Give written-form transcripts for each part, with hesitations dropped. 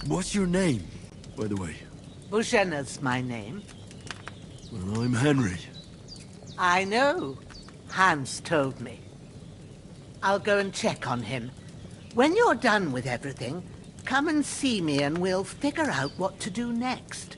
What's your name, by the way? Bushenna's my name. Well, I'm Henry. I know. Hans told me. I'll go and check on him. When you're done with everything, come and see me and we'll figure out what to do next.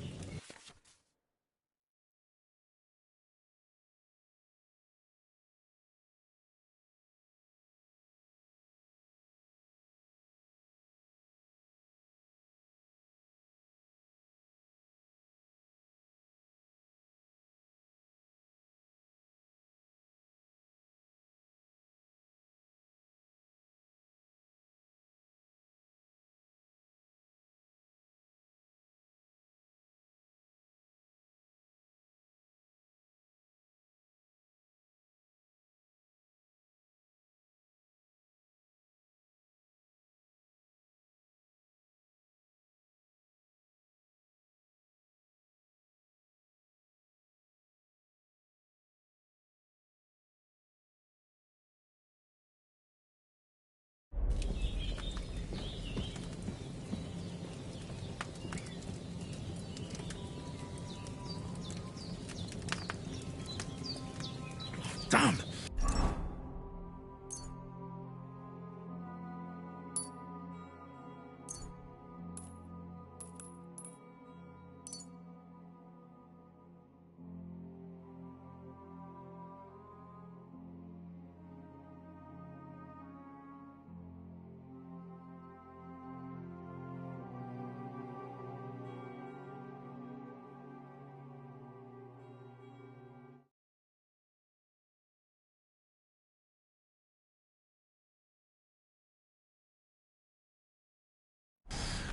Damn!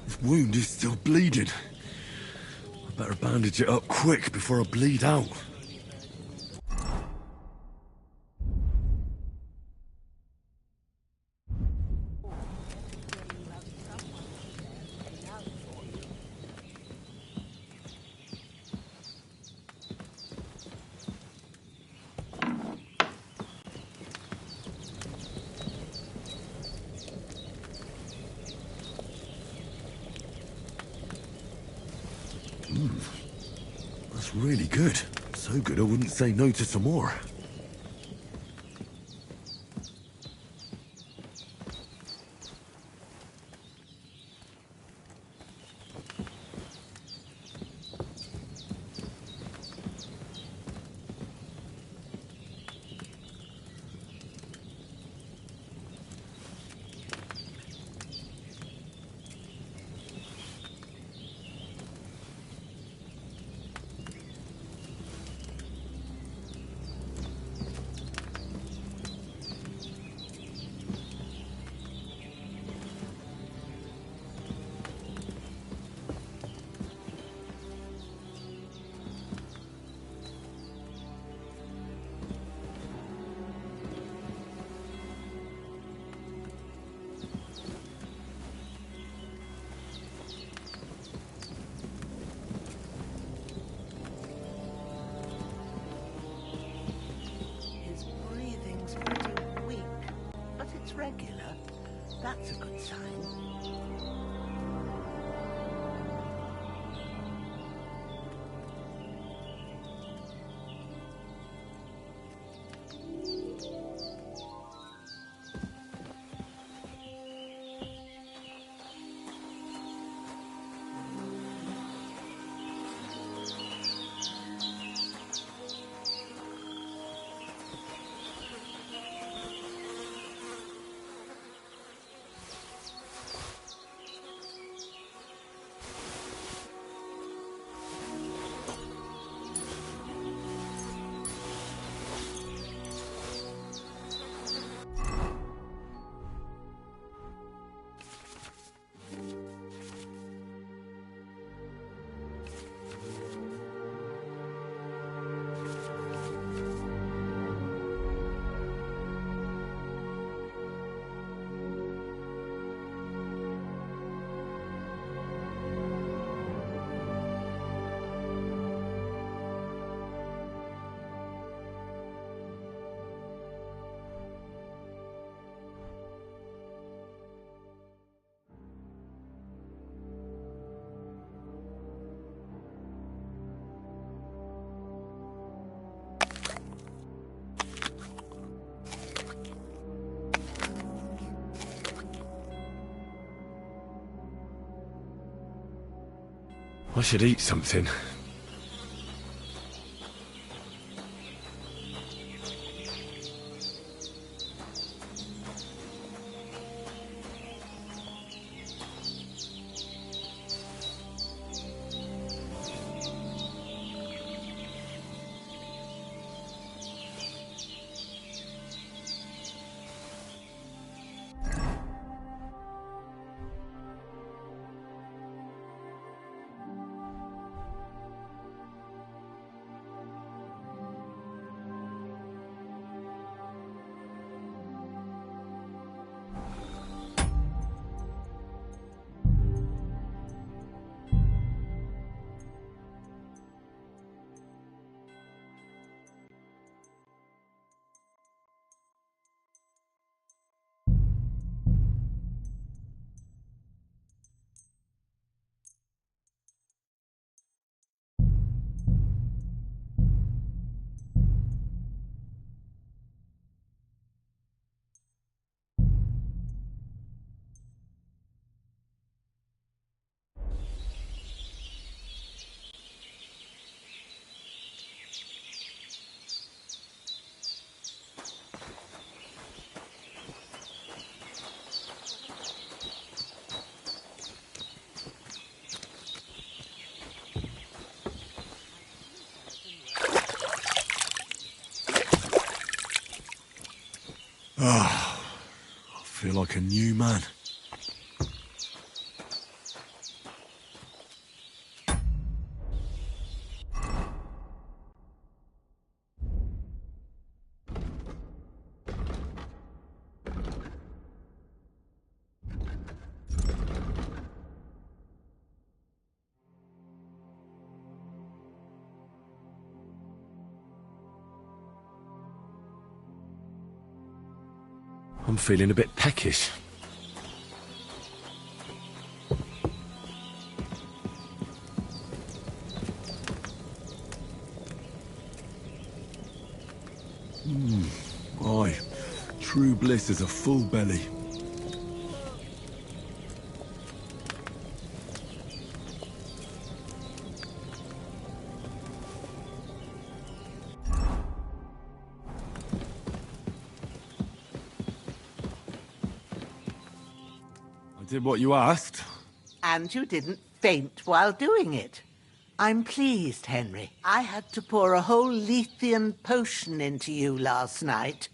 His wound is still bleeding. I better bandage it up quick before I bleed out. That's really good. So good I wouldn't say no to some more. Regular. That's a good sign. I should eat something. I feel like a new man. I'm feeling a bit peckish. Aye, true bliss is a full belly. I did what you asked. And you didn't faint while doing it. I'm pleased, Henry. I had to pour a whole Lethean potion into you last night.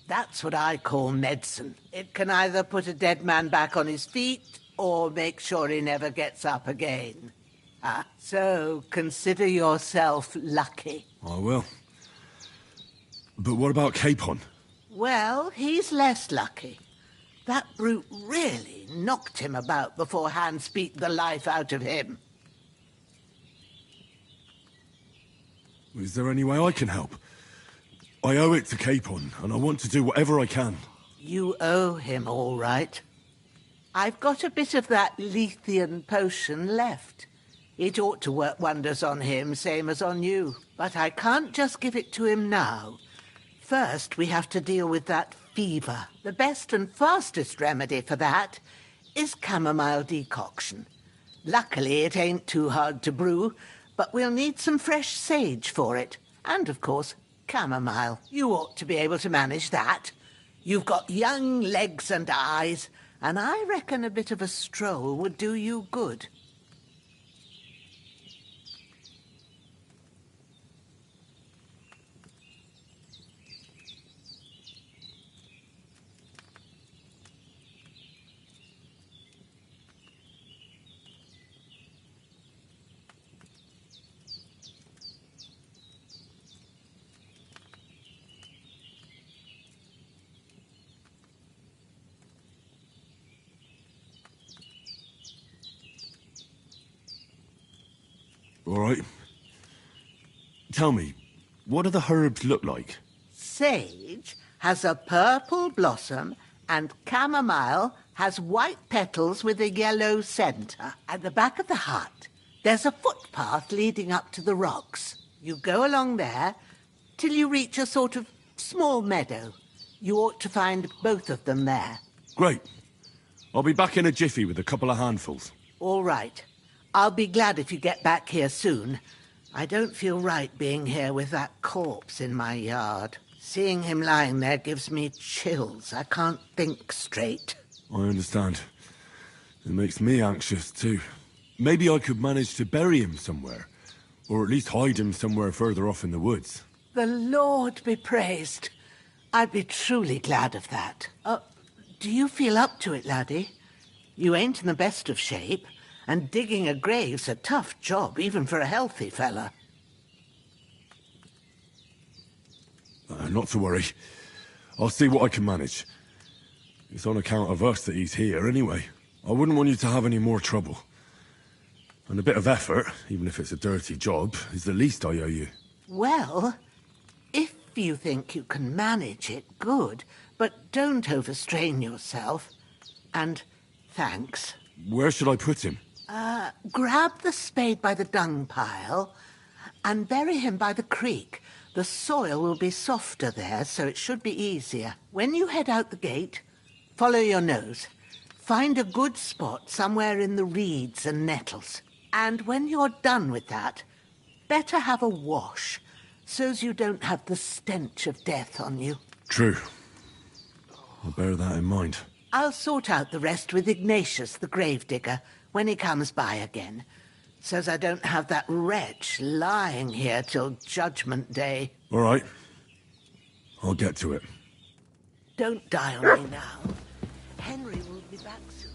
That's what I call medicine. It can either put a dead man back on his feet or make sure he never gets up again. So consider yourself lucky. I will. But what about Capon? Well, he's less lucky. That brute really knocked him about before Hans beat the life out of him. Is there any way I can help? I owe it to Capon, and I want to do whatever I can. You owe him, all right. I've got a bit of that Lethean potion left. It ought to work wonders on him, same as on you. But I can't just give it to him now. First, we have to deal with that fever. The best and fastest remedy for that is chamomile decoction. Luckily, it ain't too hard to brew, but we'll need some fresh sage for it. And, of course, chamomile. You ought to be able to manage that. You've got young legs and eyes, and I reckon a bit of a stroll would do you good. All right. Tell me, what do the herbs look like? Sage has a purple blossom, and chamomile has white petals with a yellow centre. At the back of the hut, there's a footpath leading up to the rocks. You go along there till you reach a sort of small meadow. You ought to find both of them there. Great. I'll be back in a jiffy with a couple of handfuls. All right. I'll be glad if you get back here soon. I don't feel right being here with that corpse in my yard. Seeing him lying there gives me chills. I can't think straight. I understand. It makes me anxious, too. Maybe I could manage to bury him somewhere. Or at least hide him somewhere further off in the woods. The Lord be praised. I'd be truly glad of that. Do you feel up to it, laddie? You ain't in the best of shape, and digging a grave's a tough job, even for a healthy fella. Not to worry. I'll see what I can manage. It's on account of us that he's here, anyway. I wouldn't want you to have any more trouble. And a bit of effort, even if it's a dirty job, is the least I owe you. Well, if you think you can manage it, good. But don't overstrain yourself. And thanks. Where should I put him? Grab the spade by the dung pile and bury him by the creek. The soil will be softer there, so it should be easier. When you head out the gate, follow your nose. Find a good spot somewhere in the reeds and nettles. And when you're done with that, better have a wash, so's you don't have the stench of death on you. True. I'll bear that in mind. I'll sort out the rest with Ignatius, the gravedigger, when he comes by again, so's I don't have that wretch lying here till Judgment Day. All right. I'll get to it. Don't die on me now. Henry will be back soon.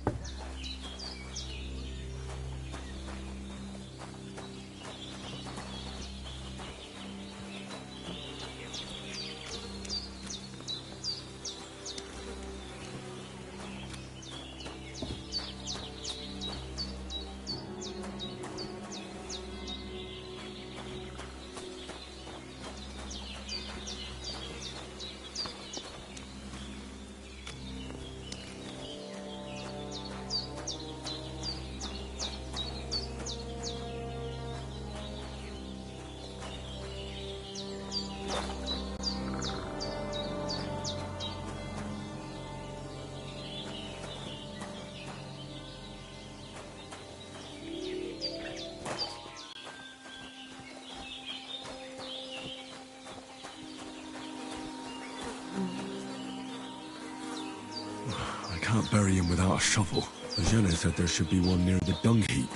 I can't bury him without a shovel. Jenna said there should be one near the dung heap.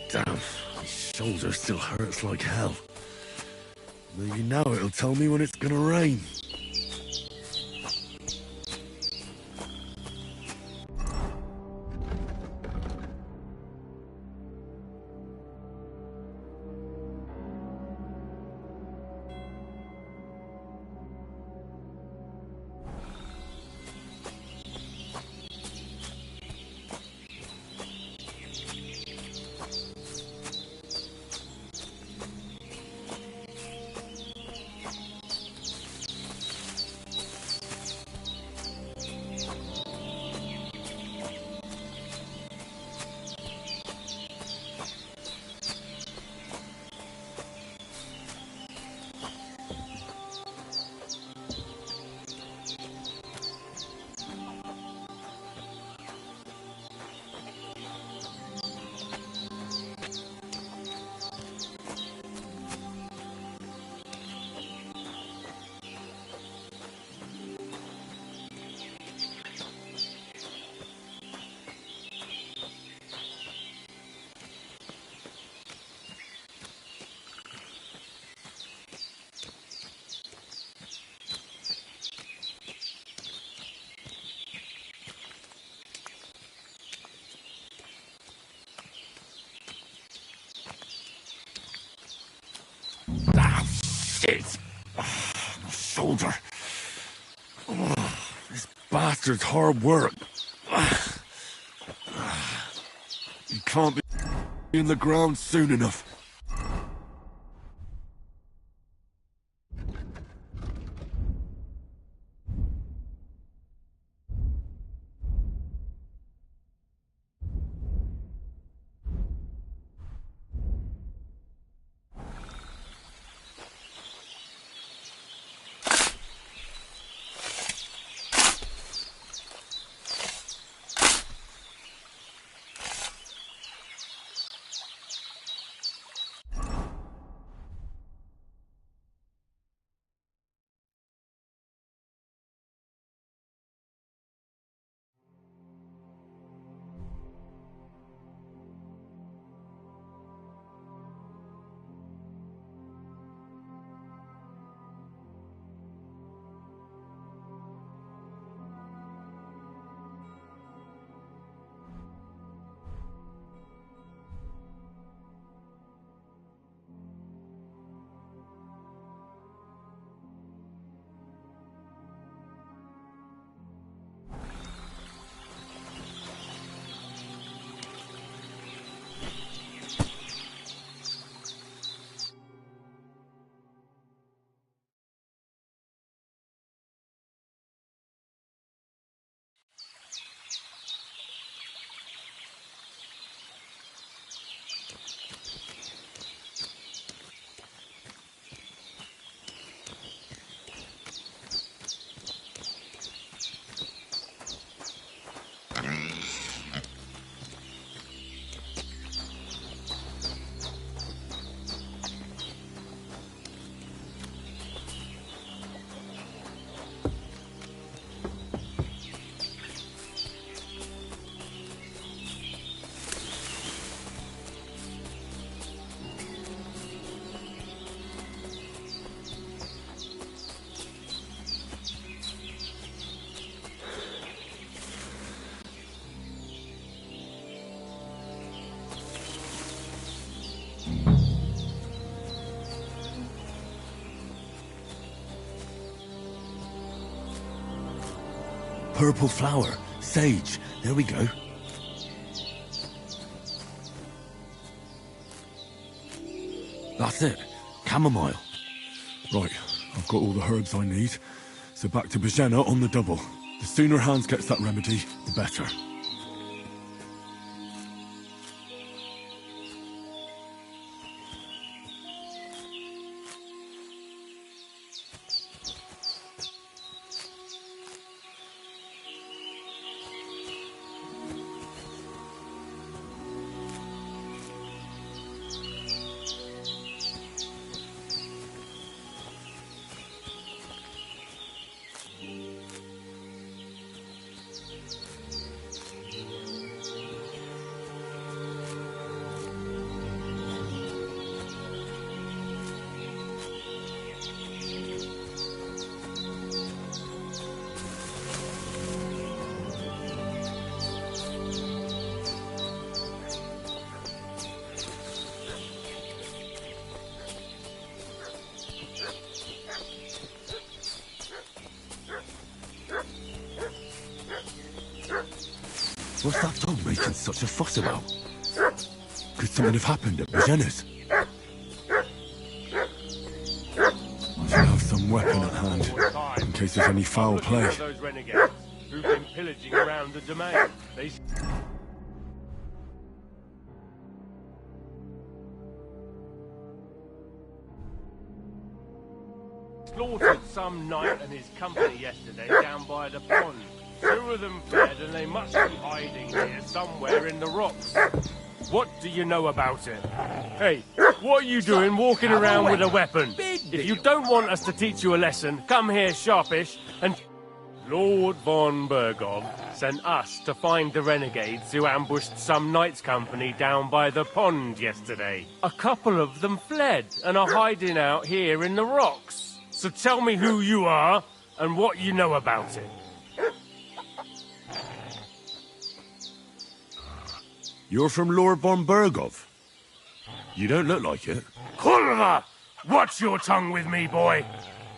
Damn, his shoulder still hurts like hell. Maybe now it'll tell me when it's gonna rain. Shit! My shoulder. This bastard's hard work. You can't be in the ground soon enough. Purple flower. Sage. There we go. That's it. Chamomile. Right, I've got all the herbs I need. So back to Bajena on the double. The sooner Hans gets that remedy, the better. What's that dog making such a fuss about? Could something have happened at Bajena's? I should have some weapon at hand, in case there's any foul play. Those renegades who've been pillaging around the domain. They slaughtered some knight and his company yesterday down by the pond. 2 of them fled and they must be hiding here somewhere in the rocks. What do you know about it? Hey, what are you doing walking around with a weapon? If you don't want us to teach you a lesson, come here sharpish and... Lord von Burgov sent us to find the renegades who ambushed some knights' company down by the pond yesterday. A couple of them fled and are hiding out here in the rocks. So tell me who you are and what you know about it. You're from Lord von Burgov? You don't look like it. Kurva! Watch your tongue with me, boy.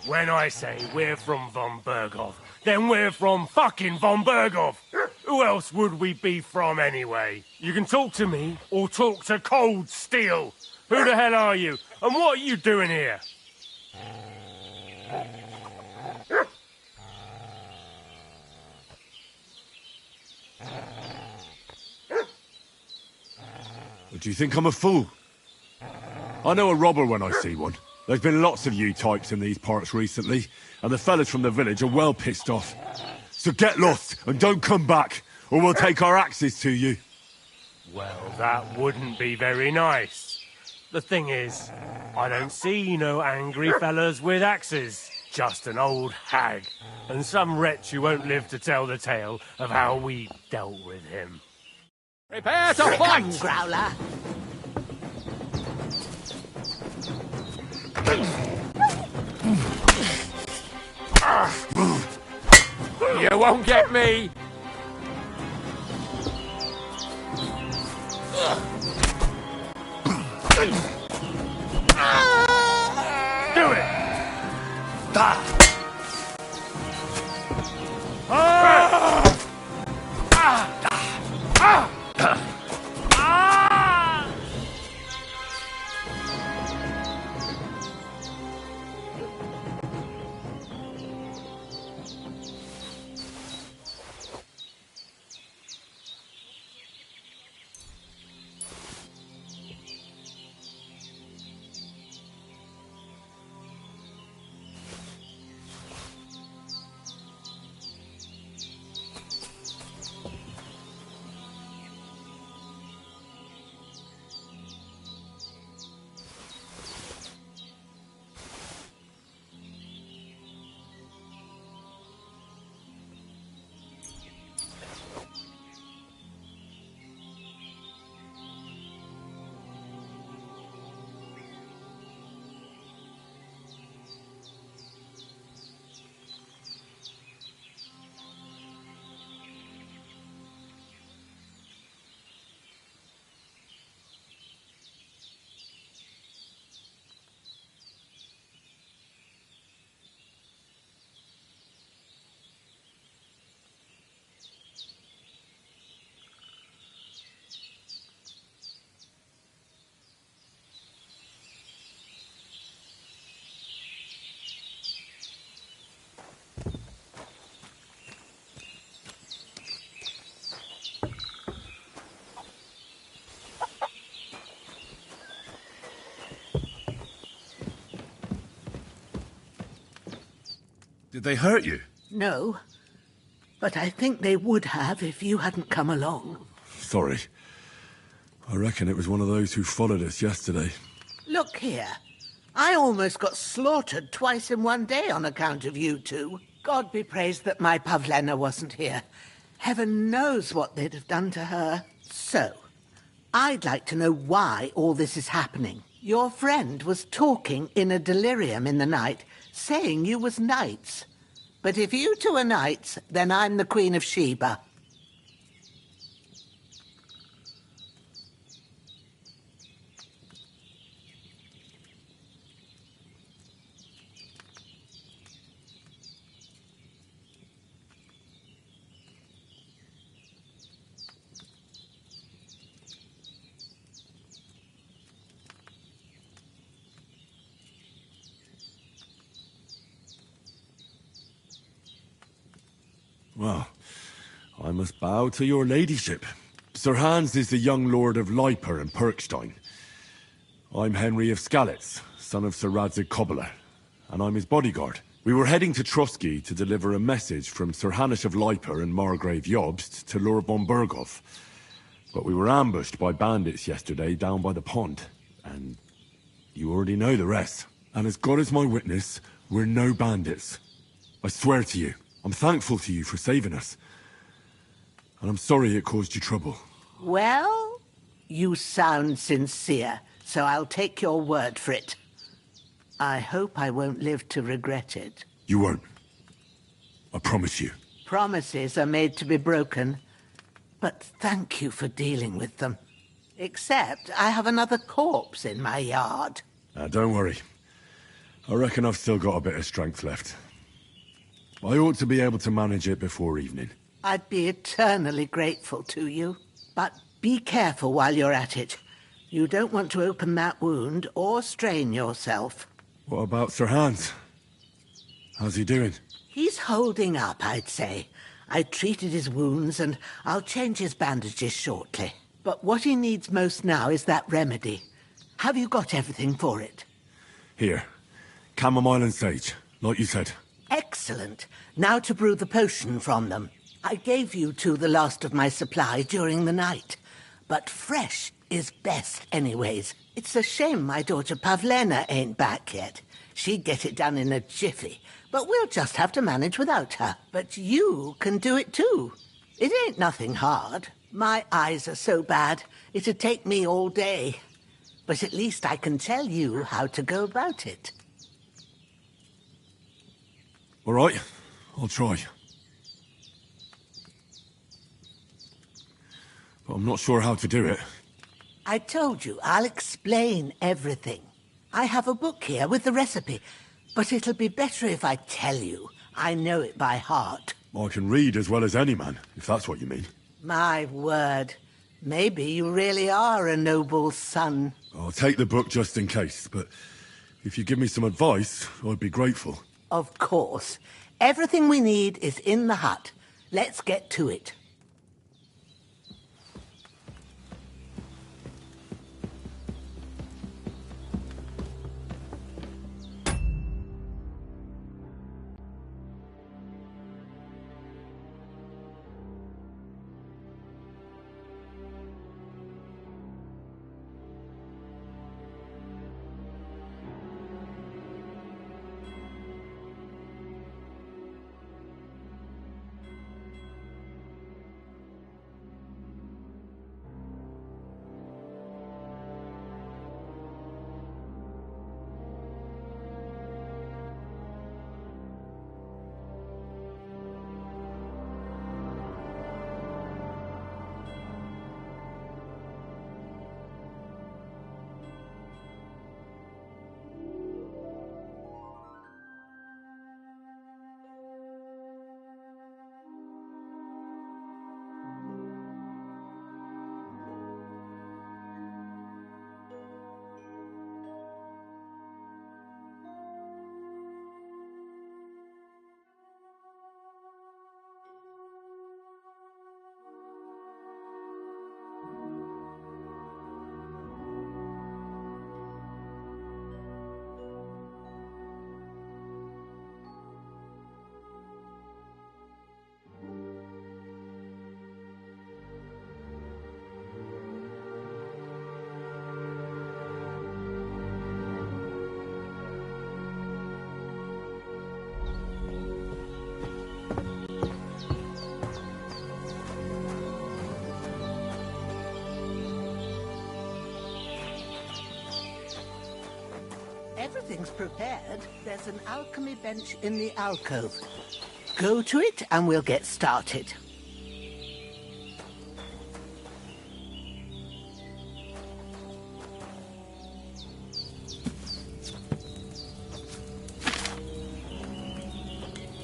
When I say we're from von Berghoff, then we're from fucking von Berghoff. Who else would we be from anyway? You can talk to me or talk to Cold Steel. Who the hell are you? And what are you doing here? Do you think I'm a fool? I know a robber when I see one. There's been lots of you types in these parts recently, and the fellas from the village are well pissed off. So get lost and don't come back, or we'll take our axes to you. Well, that wouldn't be very nice. The thing is, I don't see no angry fellas with axes. Just an old hag, and some wretch who won't live to tell the tale of how we dealt with him. Prepare to Come, fight! Growler. You won't get me! Do it! Did they hurt you? No, but I think they would have if you hadn't come along. Sorry. I reckon it was one of those who followed us yesterday. Look here. I almost got slaughtered twice in one day on account of you two. God be praised that my Pavlena wasn't here. Heaven knows what they'd have done to her. So, I'd like to know why all this is happening. Your friend was talking in a delirium in the night, saying you was knights. But if you two are knights, then I'm the Queen of Sheba. Well, I must bow to your ladyship. Sir Hans is the young lord of Leiper and Perkstein. I'm Henry of Skalitz, son of Sir Radzig Kobyla, and I'm his bodyguard. We were heading to Trusky to deliver a message from Sir Hanush of Leiper and Margrave Jobst to Lord von Berghoff. But we were ambushed by bandits yesterday down by the pond, and you already know the rest. And as God is my witness, we're no bandits. I swear to you. I'm thankful to you for saving us. And I'm sorry it caused you trouble. Well, you sound sincere, so I'll take your word for it. I hope I won't live to regret it. You won't. I promise you. Promises are made to be broken, but thank you for dealing with them. Except I have another corpse in my yard. Don't worry. I reckon I've still got a bit of strength left. I ought to be able to manage it before evening. I'd be eternally grateful to you. But be careful while you're at it. You don't want to open that wound or strain yourself. What about Sir Hans? How's he doing? He's holding up, I'd say. I treated his wounds and I'll change his bandages shortly. But what he needs most now is that remedy. Have you got everything for it? Here. Chamomile and sage, like you said. Excellent. Now to brew the potion from them. I gave you two the last of my supply during the night. But fresh is best anyways. It's a shame my daughter Pavlena ain't back yet. She'd get it done in a jiffy. But we'll just have to manage without her. But you can do it too. It ain't nothing hard. My eyes are so bad, it'd take me all day. But at least I can tell you how to go about it. All right, I'll try. But I'm not sure how to do it. I told you, I'll explain everything. I have a book here with the recipe, but it'll be better if I tell you. I know it by heart. I can read as well as any man, if that's what you mean. My word. Maybe you really are a noble son. I'll take the book just in case, but if you give me some advice, I'd be grateful. Of course. Everything we need is in the hut. Let's get to it. Everything's prepared. There's an alchemy bench in the alcove. Go to it and we'll get started.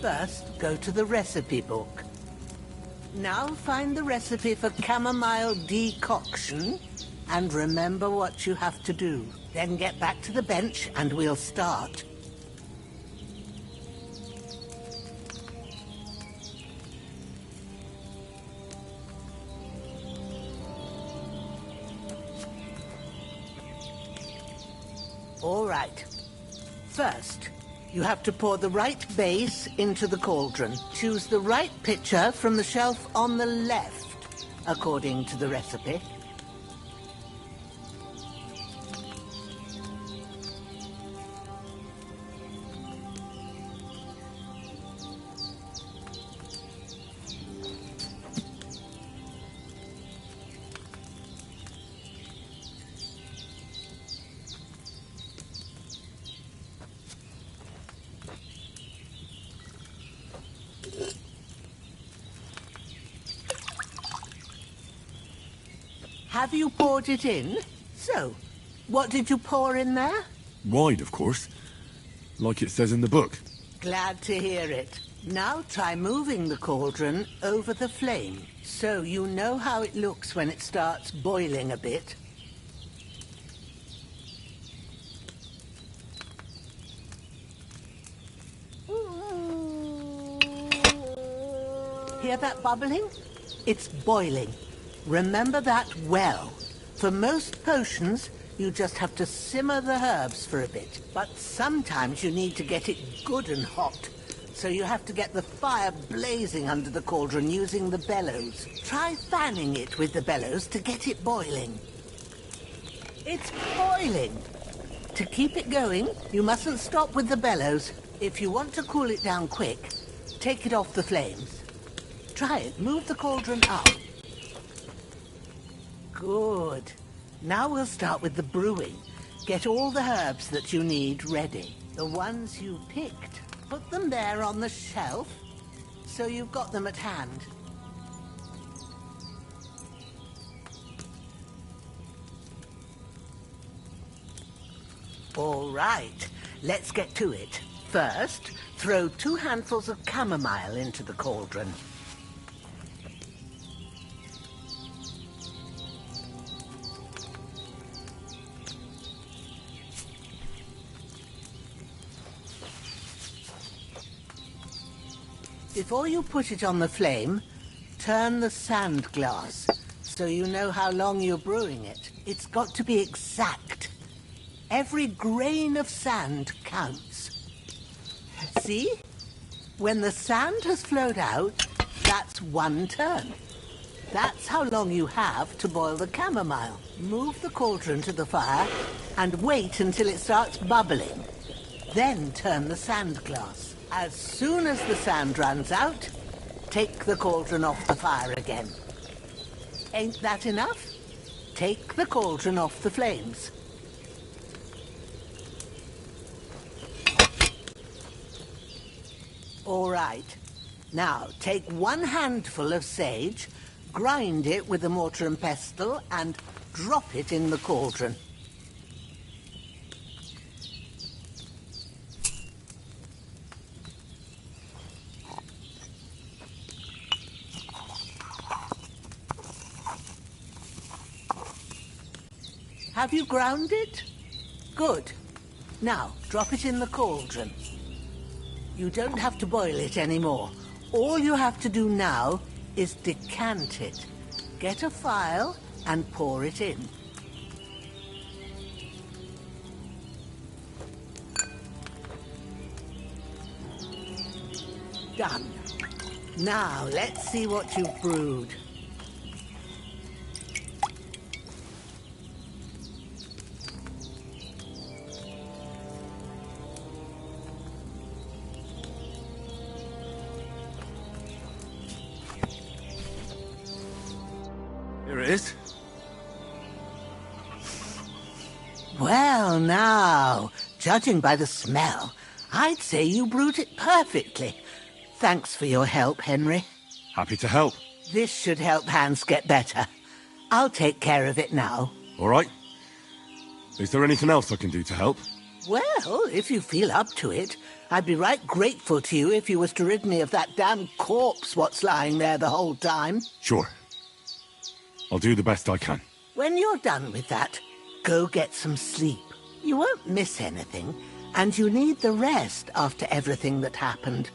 First, go to the recipe book. Now find the recipe for chamomile decoction and remember what you have to do. Then get back to the bench and we'll start. All right. First, you have to pour the right base into the cauldron. Choose the right pitcher from the shelf on the left, according to the recipe. Have you poured it in? So, what did you pour in there? Wide, of course. like it says in the book. Glad to hear it. Now try moving the cauldron over the flame, so you know how it looks when it starts boiling a bit. Hear that bubbling? It's boiling. Remember that well. For most potions, you just have to simmer the herbs for a bit. But sometimes you need to get it good and hot. So you have to get the fire blazing under the cauldron using the bellows. Try fanning it with the bellows to get it boiling. It's boiling! To keep it going, you mustn't stop with the bellows. If you want to cool it down quick, take it off the flames. Try it. Move the cauldron up. Good. Now we'll start with the brewing. Get all the herbs that you need ready. The ones you picked. Put them there on the shelf, so you've got them at hand. All right, let's get to it. First, throw 2 handfuls of chamomile into the cauldron. Before you put it on the flame, turn the sand glass so you know how long you're brewing it. It's got to be exact. Every grain of sand counts. See? When the sand has flowed out, that's 1 turn. That's how long you have to boil the chamomile. Move the cauldron to the fire and wait until it starts bubbling. Then turn the sand glass. As soon as the sand runs out, take the cauldron off the fire again. Ain't that enough? Take the cauldron off the flames. All right. Now, take 1 handful of sage, grind it with a mortar and pestle, and drop it in the cauldron. Have you ground it? Good. Now, drop it in the cauldron. You don't have to boil it anymore. All you have to do now is decant it. Get a phial and pour it in. Done. Now, let's see what you've brewed. Here it is. Well, now, judging by the smell, I'd say you brewed it perfectly. Thanks for your help, Henry. Happy to help. This should help Hans get better. I'll take care of it now. All right. Is there anything else I can do to help? Well, if you feel up to it, I'd be right grateful to you if you was to rid me of that damn corpse what's lying there the whole time. Sure. I'll do the best I can. When you're done with that, go get some sleep. You won't miss anything, and you need the rest after everything that happened.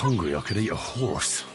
hungry I could eat a horse.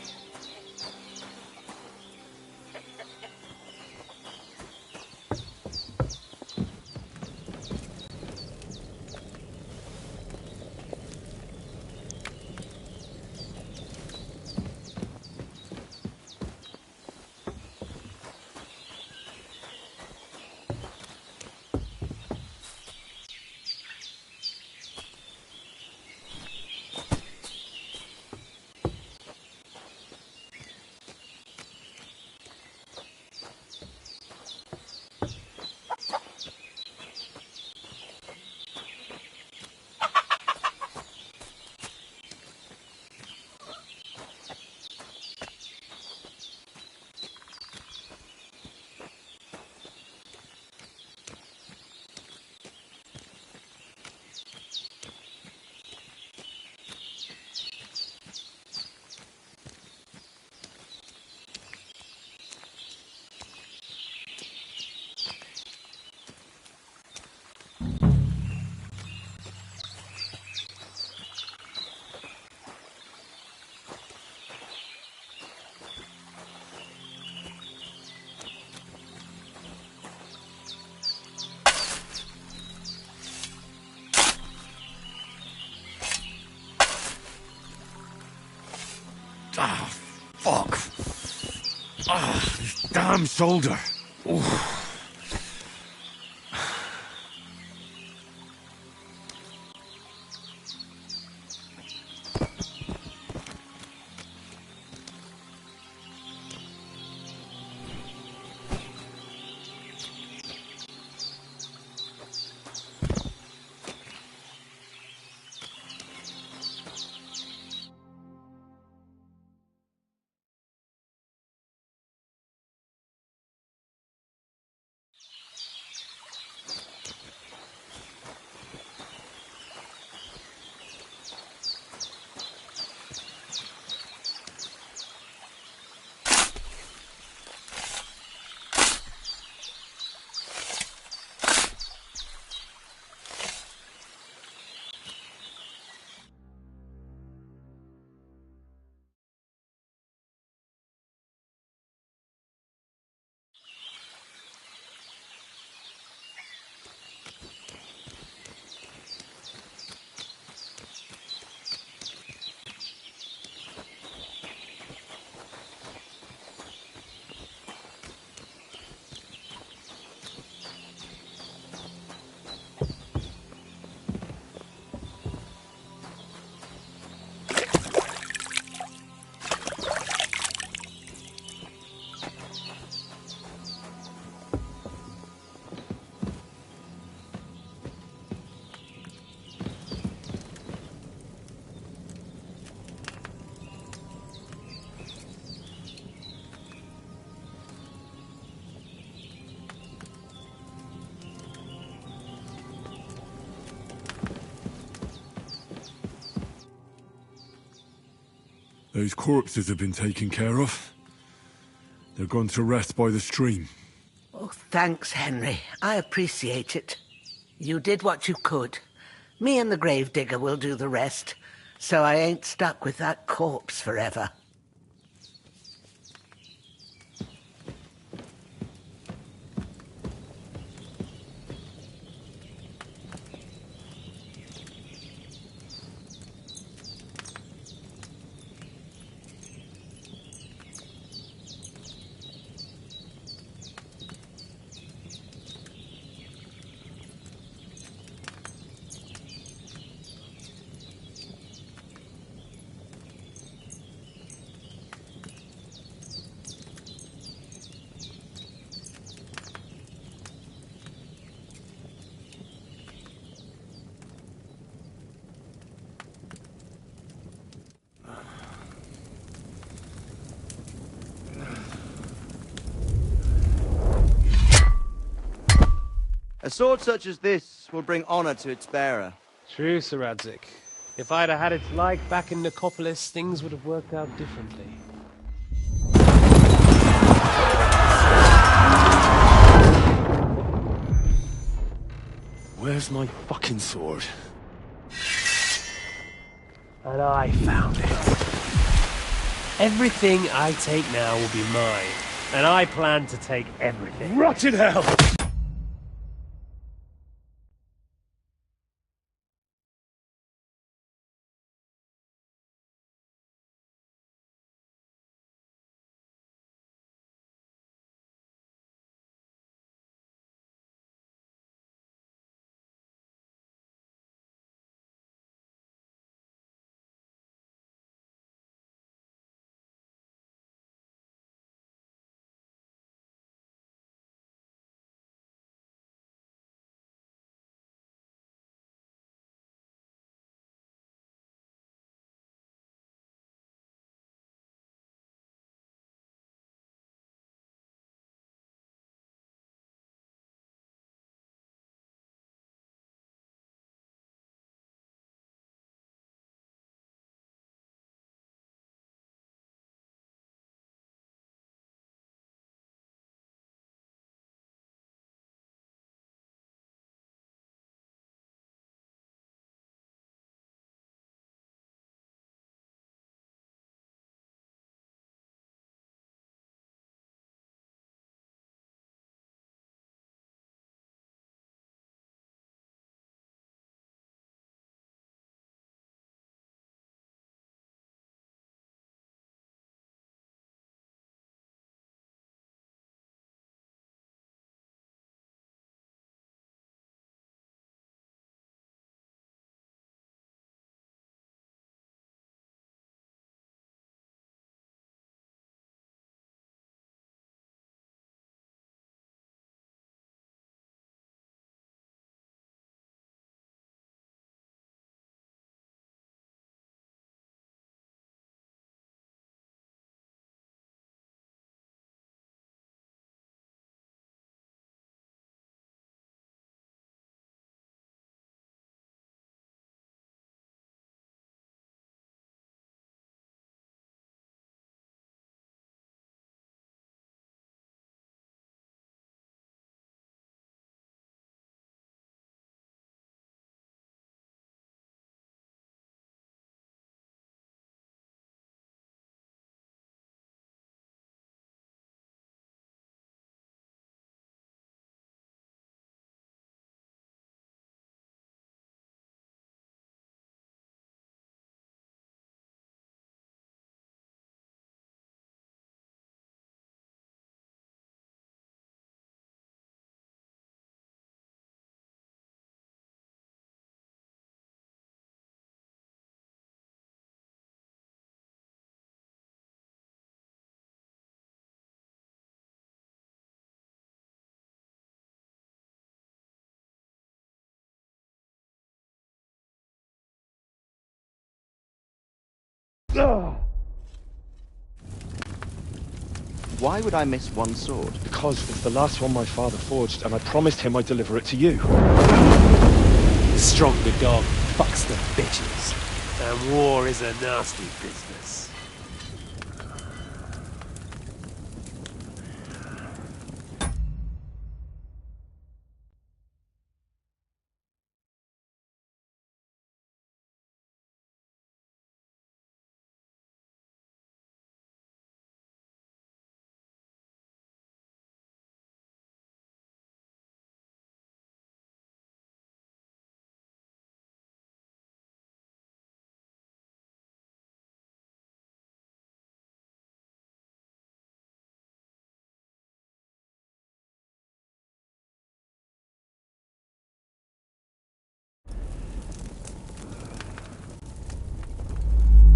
Ah, fuck. Ah, this damn shoulder. Oof. Those corpses have been taken care of. They're gone to rest by the stream. Oh, thanks, Henry. I appreciate it. You did what you could. Me and the gravedigger will do the rest, so I ain't stuck with that corpse forever. A sword such as this will bring honor to its bearer. True, Sir Radzik. If I'd have had its like back in Nicopolis, things would have worked out differently. Where's my fucking sword? And I found it. Everything I take now will be mine, and I plan to take everything. Rotted hell! Why would I miss one sword? Because it's the last one my father forged, and I promised him I'd deliver it to you. Stronger dog fucks the bitches, and war is a nasty business.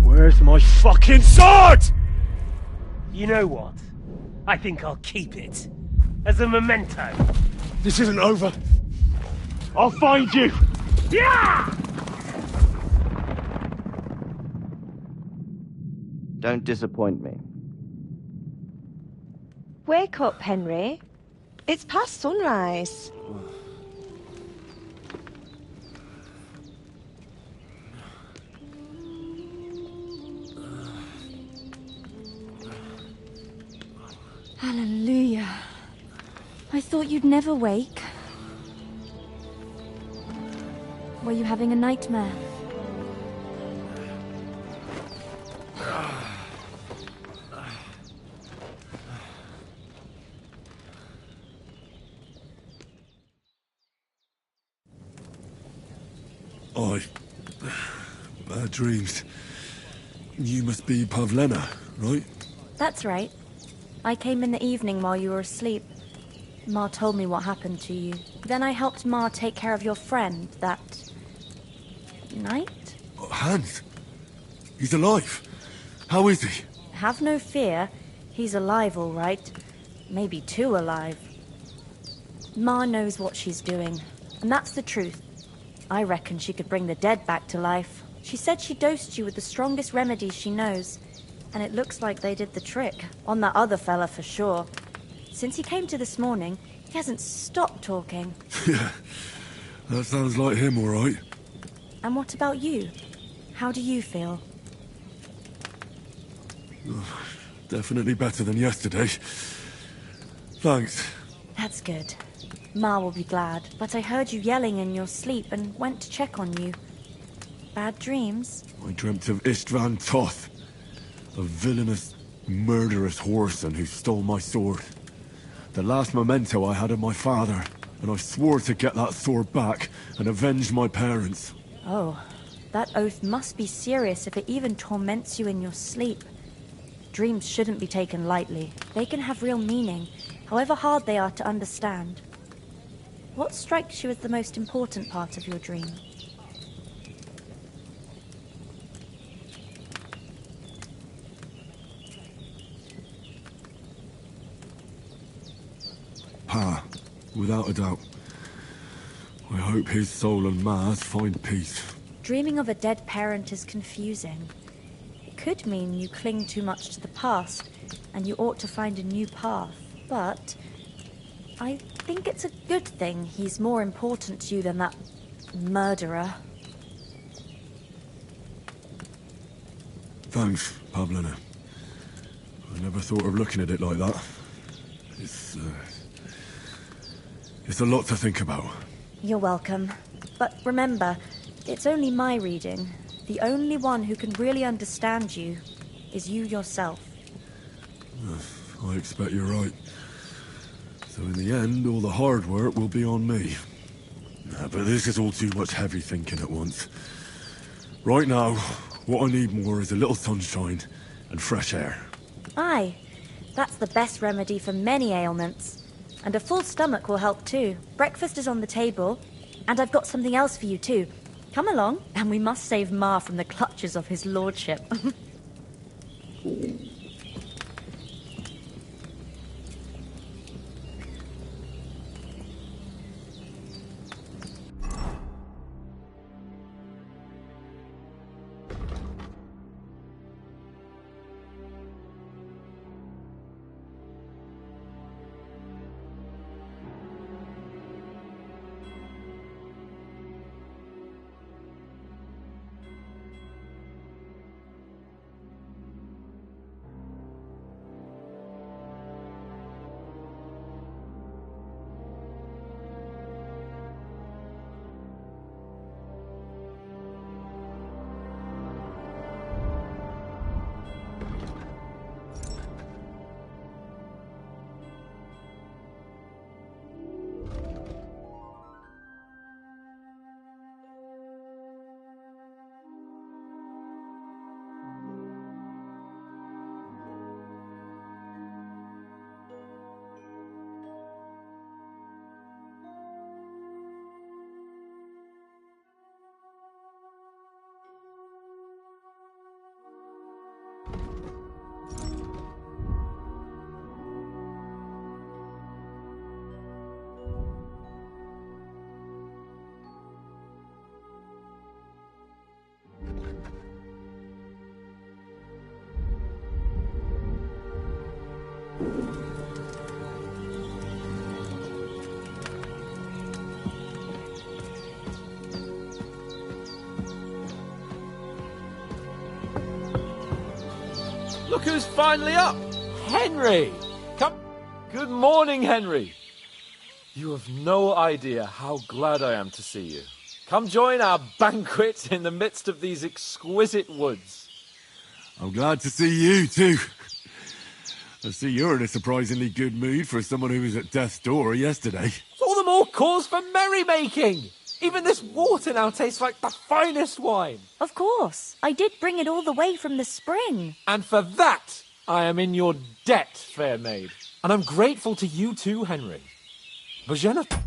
Where's my fucking sword? You know what? I think I'll keep it. As a memento. This isn't over. I'll find you! Yeah! Don't disappoint me. Wake up, Henry. It's past sunrise. Hallelujah. I thought you'd never wake. Were you having a nightmare? I... Bad dreams. You must be Pavlena, right? That's right. I came in the evening while you were asleep. Ma told me what happened to you. Then I helped Ma take care of your friend that... night? Hans? He's alive. How is he? Have no fear. He's alive, all right. Maybe too alive. Ma knows what she's doing, and that's the truth. I reckon she could bring the dead back to life. She said she dosed you with the strongest remedies she knows, and it looks like they did the trick. On that other fella for sure. Since he came to this morning, he hasn't stopped talking. Yeah, that sounds like him, all right. And what about you? How do you feel? Definitely better than yesterday. Thanks. That's good. Ma will be glad, but I heard you yelling in your sleep and went to check on you. Bad dreams? I dreamt of Istvan Toth, a villainous, murderous whoreson who stole my sword. The last memento I had of my father, and I swore to get that sword back and avenge my parents. Oh, that oath must be serious if it even torments you in your sleep. Dreams shouldn't be taken lightly. They can have real meaning, however hard they are to understand. What strikes you as the most important part of your dream? Pa, without a doubt. I hope his soul and Ma's find peace. Dreaming of a dead parent is confusing. It could mean you cling too much to the past, and you ought to find a new path. But I think it's a good thing he's more important to you than that murderer. Thanks, Pavlena. I never thought of looking at it like that. It's a lot to think about. You're welcome. But remember, it's only my reading. The only one who can really understand you is you yourself. I expect you're right. So in the end, all the hard work will be on me. But this is all too much heavy thinking at once. Right now, what I need more is a little sunshine and fresh air. Aye, that's the best remedy for many ailments. And a full stomach will help too. Breakfast is on the table, and I've got something else for you too. Come along, and we must save Ma from the clutches of his lordship. Look who's finally up! Henry! Come... Good morning, Henry! You have no idea how glad I am to see you. Come join our banquet in the midst of these exquisite woods. I'm glad to see you, too. I see you're in a surprisingly good mood for someone who was at death's door yesterday. It's all the more cause for merrymaking! Even this water now tastes like the finest wine. Of course. I did bring it all the way from the spring. And for that, I am in your debt, fair maid. And I'm grateful to you too, Henry. But Jennifer...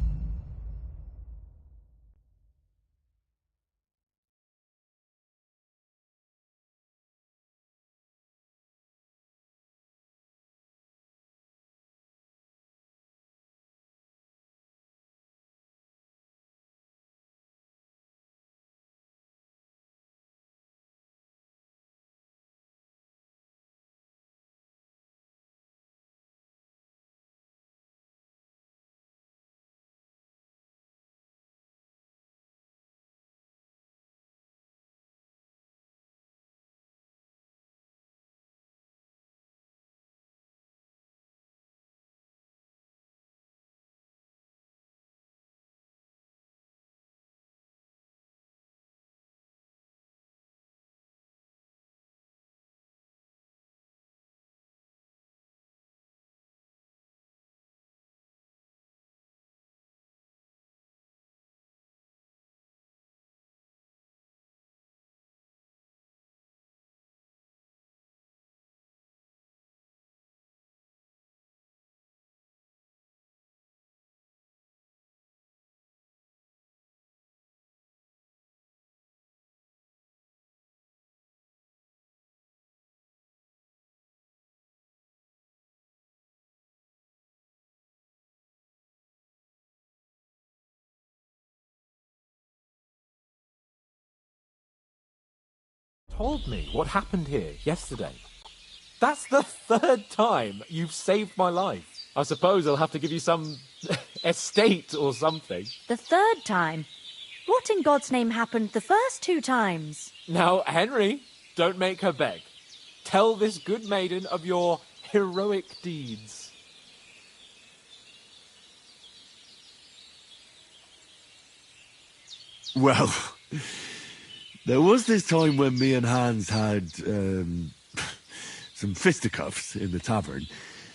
told me what happened here yesterday. That's the third time you've saved my life. I suppose I'll have to give you some estate or something. The third time? What in God's name happened the first 2 times? Now, Henry, don't make her beg. Tell this good maiden of your heroic deeds. Well, there was this time when me and Hans had some fisticuffs in the tavern,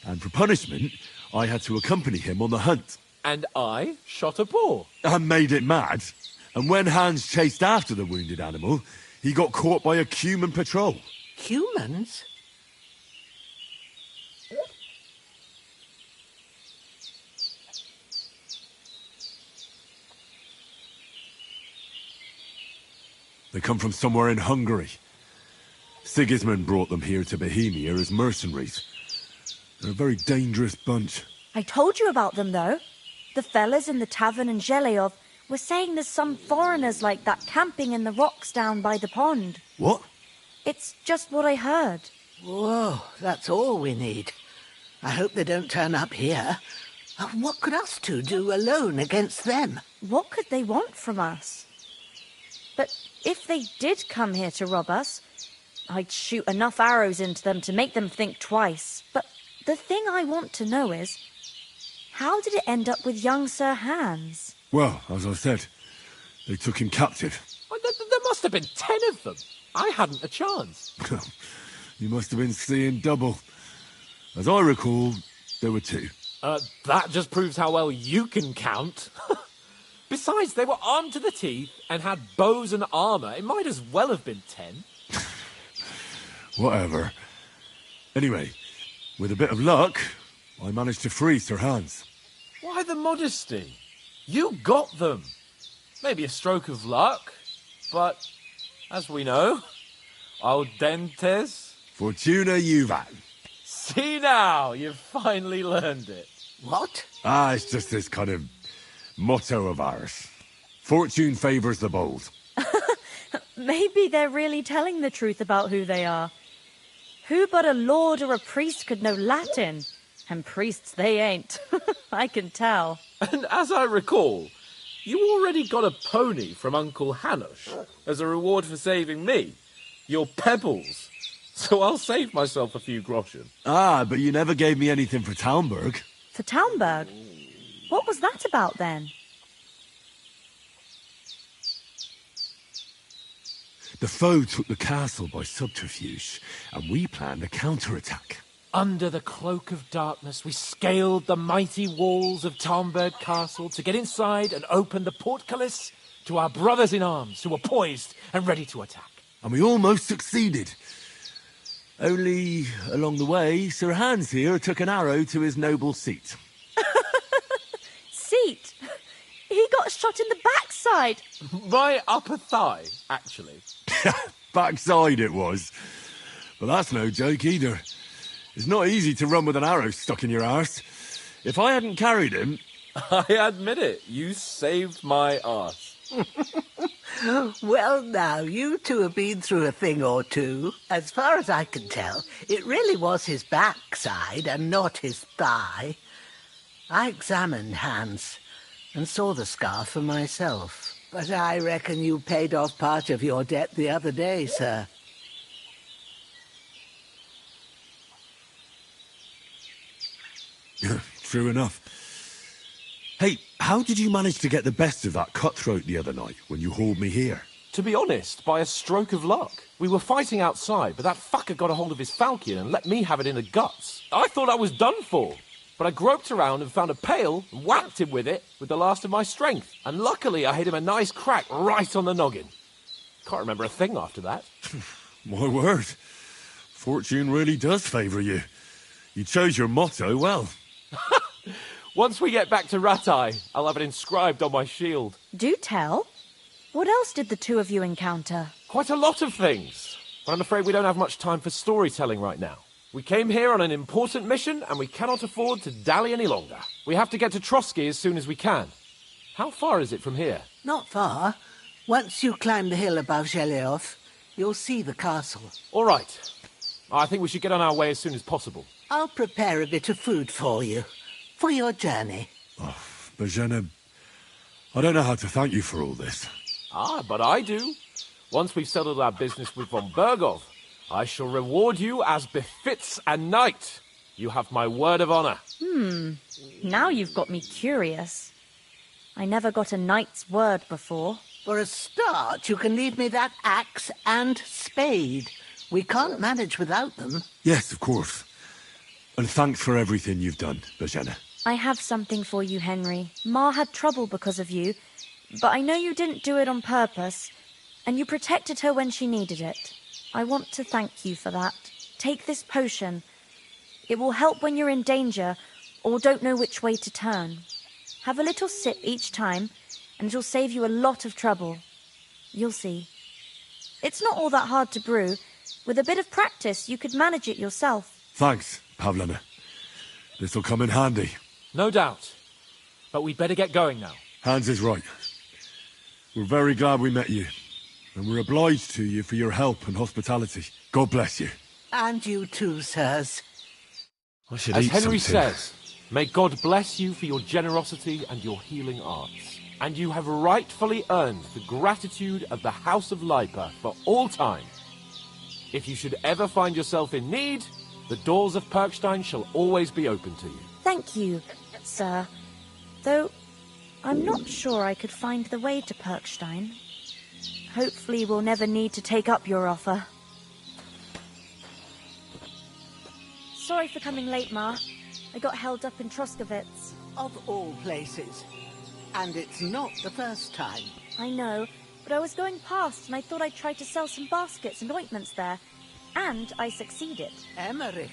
and for punishment, I had to accompany him on the hunt. And I shot a boar. And made it mad. And when Hans chased after the wounded animal, he got caught by a human patrol. Humans? They come from somewhere in Hungary. Sigismund brought them here to Bohemia as mercenaries. They're a very dangerous bunch. I told you about them, though. The fellas in the tavern in Zheleov were saying there's some foreigners like that camping in the rocks down by the pond. What? It's just what I heard. Whoa, that's all we need. I hope they don't turn up here. What could us two do alone against them? What could they want from us? But if they did come here to rob us, I'd shoot enough arrows into them to make them think twice. But the thing I want to know is, how did it end up with young Sir Hans? Well, as I said, they took him captive. Well, there must have been 10 of them. I hadn't a chance. You must have been seeing double. As I recall, there were 2. That just proves how well you can count. Besides, they were armed to the teeth and had bows and armour. It might as well have been 10. Whatever. Anyway, with a bit of luck, I managed to free Sir Hans. Why the modesty? You got them. Maybe a stroke of luck, but as we know, audentes. Fortuna juvat. See now, you've finally learned it. What? It's just this kind of motto of ours. Fortune favours the bold. Maybe they're really telling the truth about who they are. Who but a lord or a priest could know Latin? And priests they ain't. I can tell. And as I recall, you already got a pony from Uncle Hanush as a reward for saving me. Your pebbles. So I'll save myself a few groschen. But you never gave me anything for Talmberg. For Talmberg? What was that about then? The foe took the castle by subterfuge, and we planned a counterattack. Under the cloak of darkness, we scaled the mighty walls of Talmberg Castle to get inside and open the portcullis to our brothers in arms who were poised and ready to attack. And we almost succeeded. Only, along the way, Sir Hans here took an arrow to his noble seat. Seat? He got shot in the backside. My upper thigh, actually. Backside it was. But that's no joke either. It's not easy to run with an arrow stuck in your arse. If I hadn't carried him... I admit it, you saved my arse. Well, now, you two have been through a thing or two. As far as I can tell, it really was his backside and not his thigh. I examined Hans and saw the scar for myself. But I reckon you paid off part of your debt the other day, sir. True enough. Hey, how did you manage to get the best of that cutthroat the other night when you hauled me here? To be honest, by a stroke of luck. We were fighting outside, but that fucker got a hold of his falcon and let me have it in the guts. I thought I was done for. But I groped around and found a pail and whacked him with it with the last of my strength. And luckily I hit him a nice crack right on the noggin. Can't remember a thing after that. My word. Fortune really does favour you. You chose your motto well. Once we get back to Ratai, I'll have it inscribed on my shield. Do tell. What else did the two of you encounter? Quite a lot of things. But I'm afraid we don't have much time for storytelling right now. We came here on an important mission, and we cannot afford to dally any longer. We have to get to Trotsky as soon as we can. How far is it from here? Not far. Once you climb the hill above Zheleov, you'll see the castle. All right. I think we should get on our way as soon as possible. I'll prepare a bit of food for you, for your journey. Oh, Bozhena, I don't know how to thank you for all this. Ah, but I do. Once we've settled our business with von Bergov, I shall reward you as befits a knight. You have my word of honor. Now you've got me curious. I never got a knight's word before. For a start, you can leave me that axe and spade. We can't manage without them. Yes, of course. And thanks for everything you've done, Bozhena. I have something for you, Henry. Ma had trouble because of you, but I know you didn't do it on purpose, and you protected her when she needed it. I want to thank you for that. Take this potion. It will help when you're in danger or don't know which way to turn. Have a little sip each time, and it'll save you a lot of trouble. You'll see. It's not all that hard to brew. With a bit of practice, you could manage it yourself. Thanks, Pavlana. This'll come in handy. No doubt. But we'd better get going now. Hans is right. We're very glad we met you. And we're obliged to you for your help and hospitality. God bless you. And you too, sirs. I should As eat Henry something. says, may God bless you for your generosity and your healing arts. And you have rightfully earned the gratitude of the House of Lipa for all time. If you should ever find yourself in need, the doors of Perkstein shall always be open to you. Thank you, sir. Though, I'm not sure I could find the way to Perkstein. Hopefully we'll never need to take up your offer. Sorry for coming late, Ma. I got held up in Troskovitz. Of all places. And it's not the first time. I know, but I was going past and I thought I'd try to sell some baskets and ointments there. And I succeeded. Emmerich.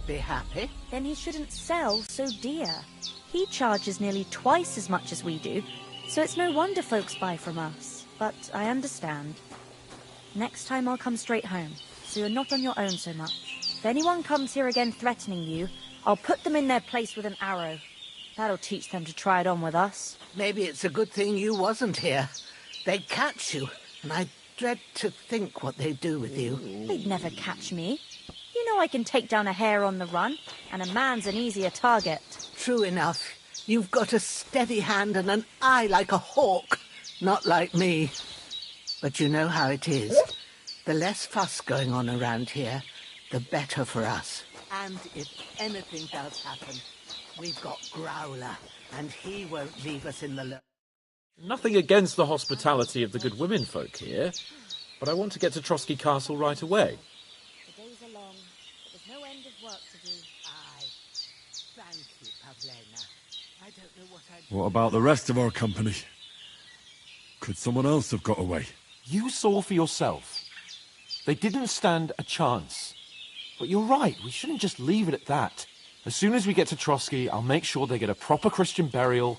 be happy. Then he shouldn't sell so dear. He charges nearly twice as much as we do, so it's no wonder folks buy from us. But I understand. Next time I'll come straight home, so you're not on your own so much. If anyone comes here again threatening you, I'll put them in their place with an arrow. That'll teach them to try it on with us. Maybe it's a good thing you wasn't here. They'd catch you, and I dread to think what they'd do with you. They'd never catch me. You know I can take down a hare on the run, and a man's an easier target. True enough. You've got a steady hand and an eye like a hawk, not like me. But you know how it is. The less fuss going on around here, the better for us. And if anything does happen, we've got Growler, and he won't leave us in the lurch. Nothing against the hospitality of the good women folk here, but I want to get to Trotsky Castle right away. The days are long, but there's no end of work to do. Aye. Thank you, Pavlena. I don't know what I'd... What about the rest of our company? Could someone else have got away? You saw for yourself. They didn't stand a chance. But you're right, we shouldn't just leave it at that. As soon as we get to Trotsky, I'll make sure they get a proper Christian burial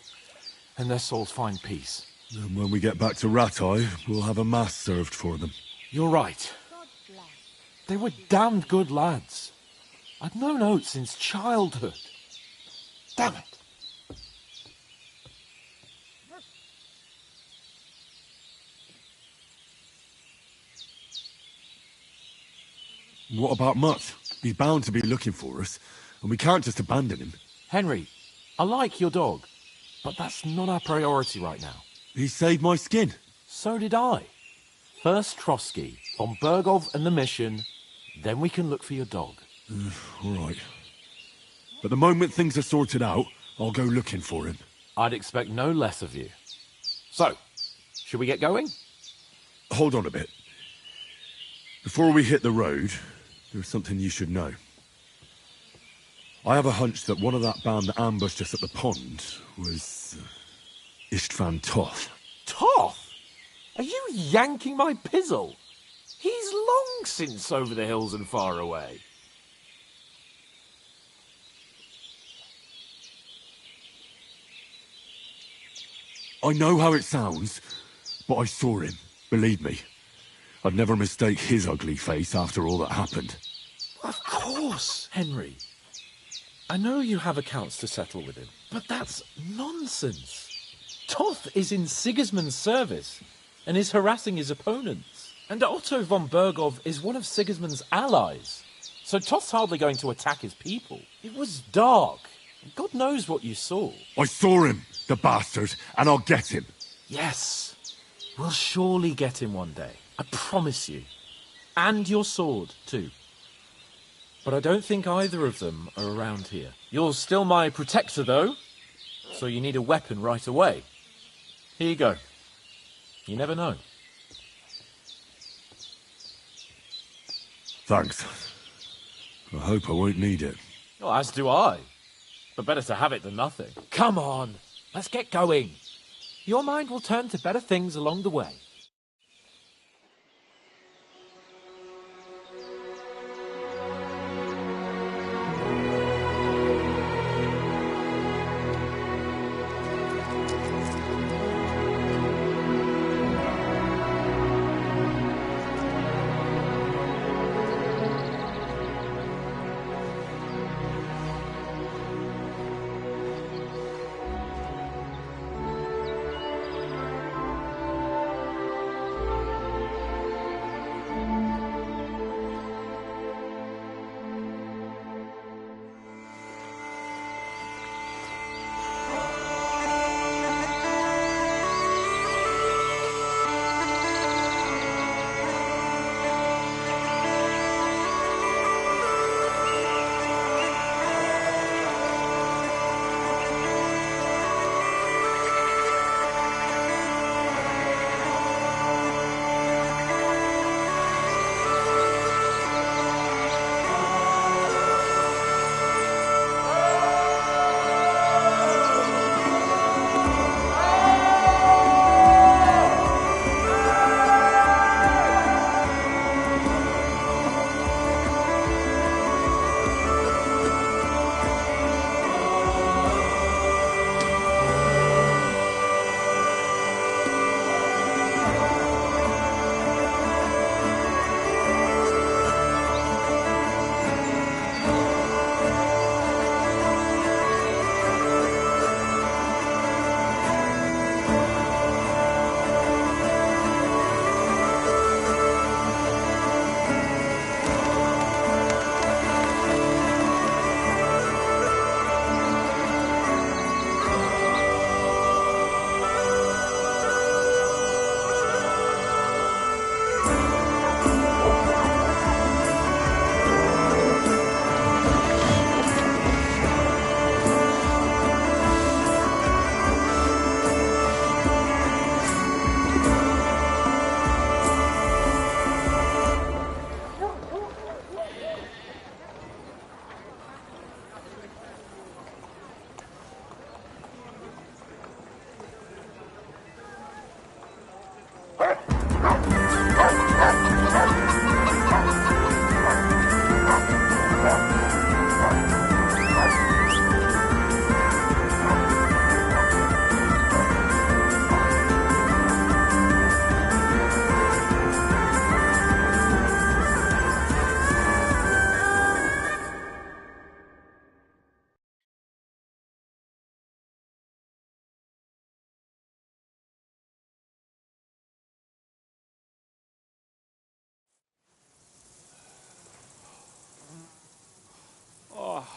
and their souls find peace. And when we get back to Ratai, we'll have a mass served for them. You're right. God bless. They were damned good lads. I've known Oates since childhood. Damn it. What about Mutt? He's bound to be looking for us, and we can't just abandon him. Henry, I like your dog, but that's not our priority right now. He saved my skin. So did I. First Trotsky, von Bergov and the mission, then we can look for your dog. All right. But the moment things are sorted out, I'll go looking for him. I'd expect no less of you. So, should we get going? Hold on a bit. Before we hit the road, there's something you should know. I have a hunch that one of that band that ambushed us at the pond was... Istvan Toth. Toth? Are you yanking my pizzle? He's long since over the hills and far away. I know how it sounds, but I saw him, believe me. I'd never mistake his ugly face after all that happened. Of course, Henry. I know you have accounts to settle with him, but that's nonsense. Toth is in Sigismund's service and is harassing his opponents. And Otto von Bergov is one of Sigismund's allies. So Toth's hardly going to attack his people. It was dark. God knows what you saw. I saw him, the bastard, and I'll get him. Yes, we'll surely get him one day. I promise you. And your sword, too. But I don't think either of them are around here. You're still my protector, though, so you need a weapon right away. Here you go. You never know. Thanks. I hope I won't need it. Well, as do I. But better to have it than nothing. Come on, let's get going. Your mind will turn to better things along the way.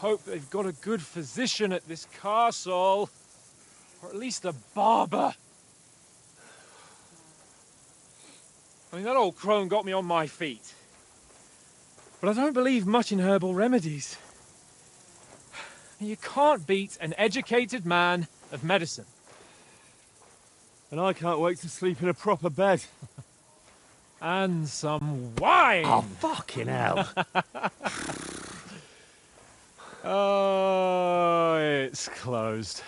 hope they've got a good physician at this castle. Or at least a barber. I mean, that old crone got me on my feet. But I don't believe much in herbal remedies. You can't beat an educated man of medicine. And I can't wait to sleep in a proper bed. And some wine! Oh, fucking hell. Oh, it's closed.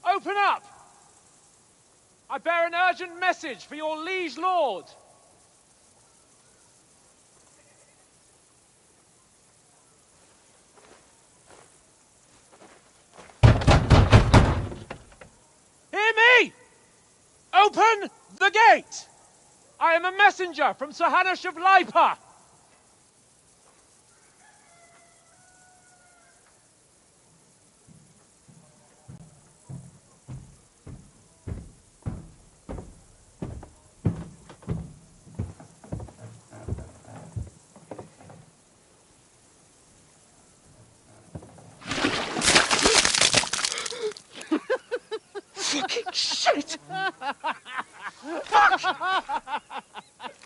Open up! I bear an urgent message for your liege lord. Hear me! Open the gate! I am a messenger from Sir Hanush of Lipa. Fucking shit! Fuck!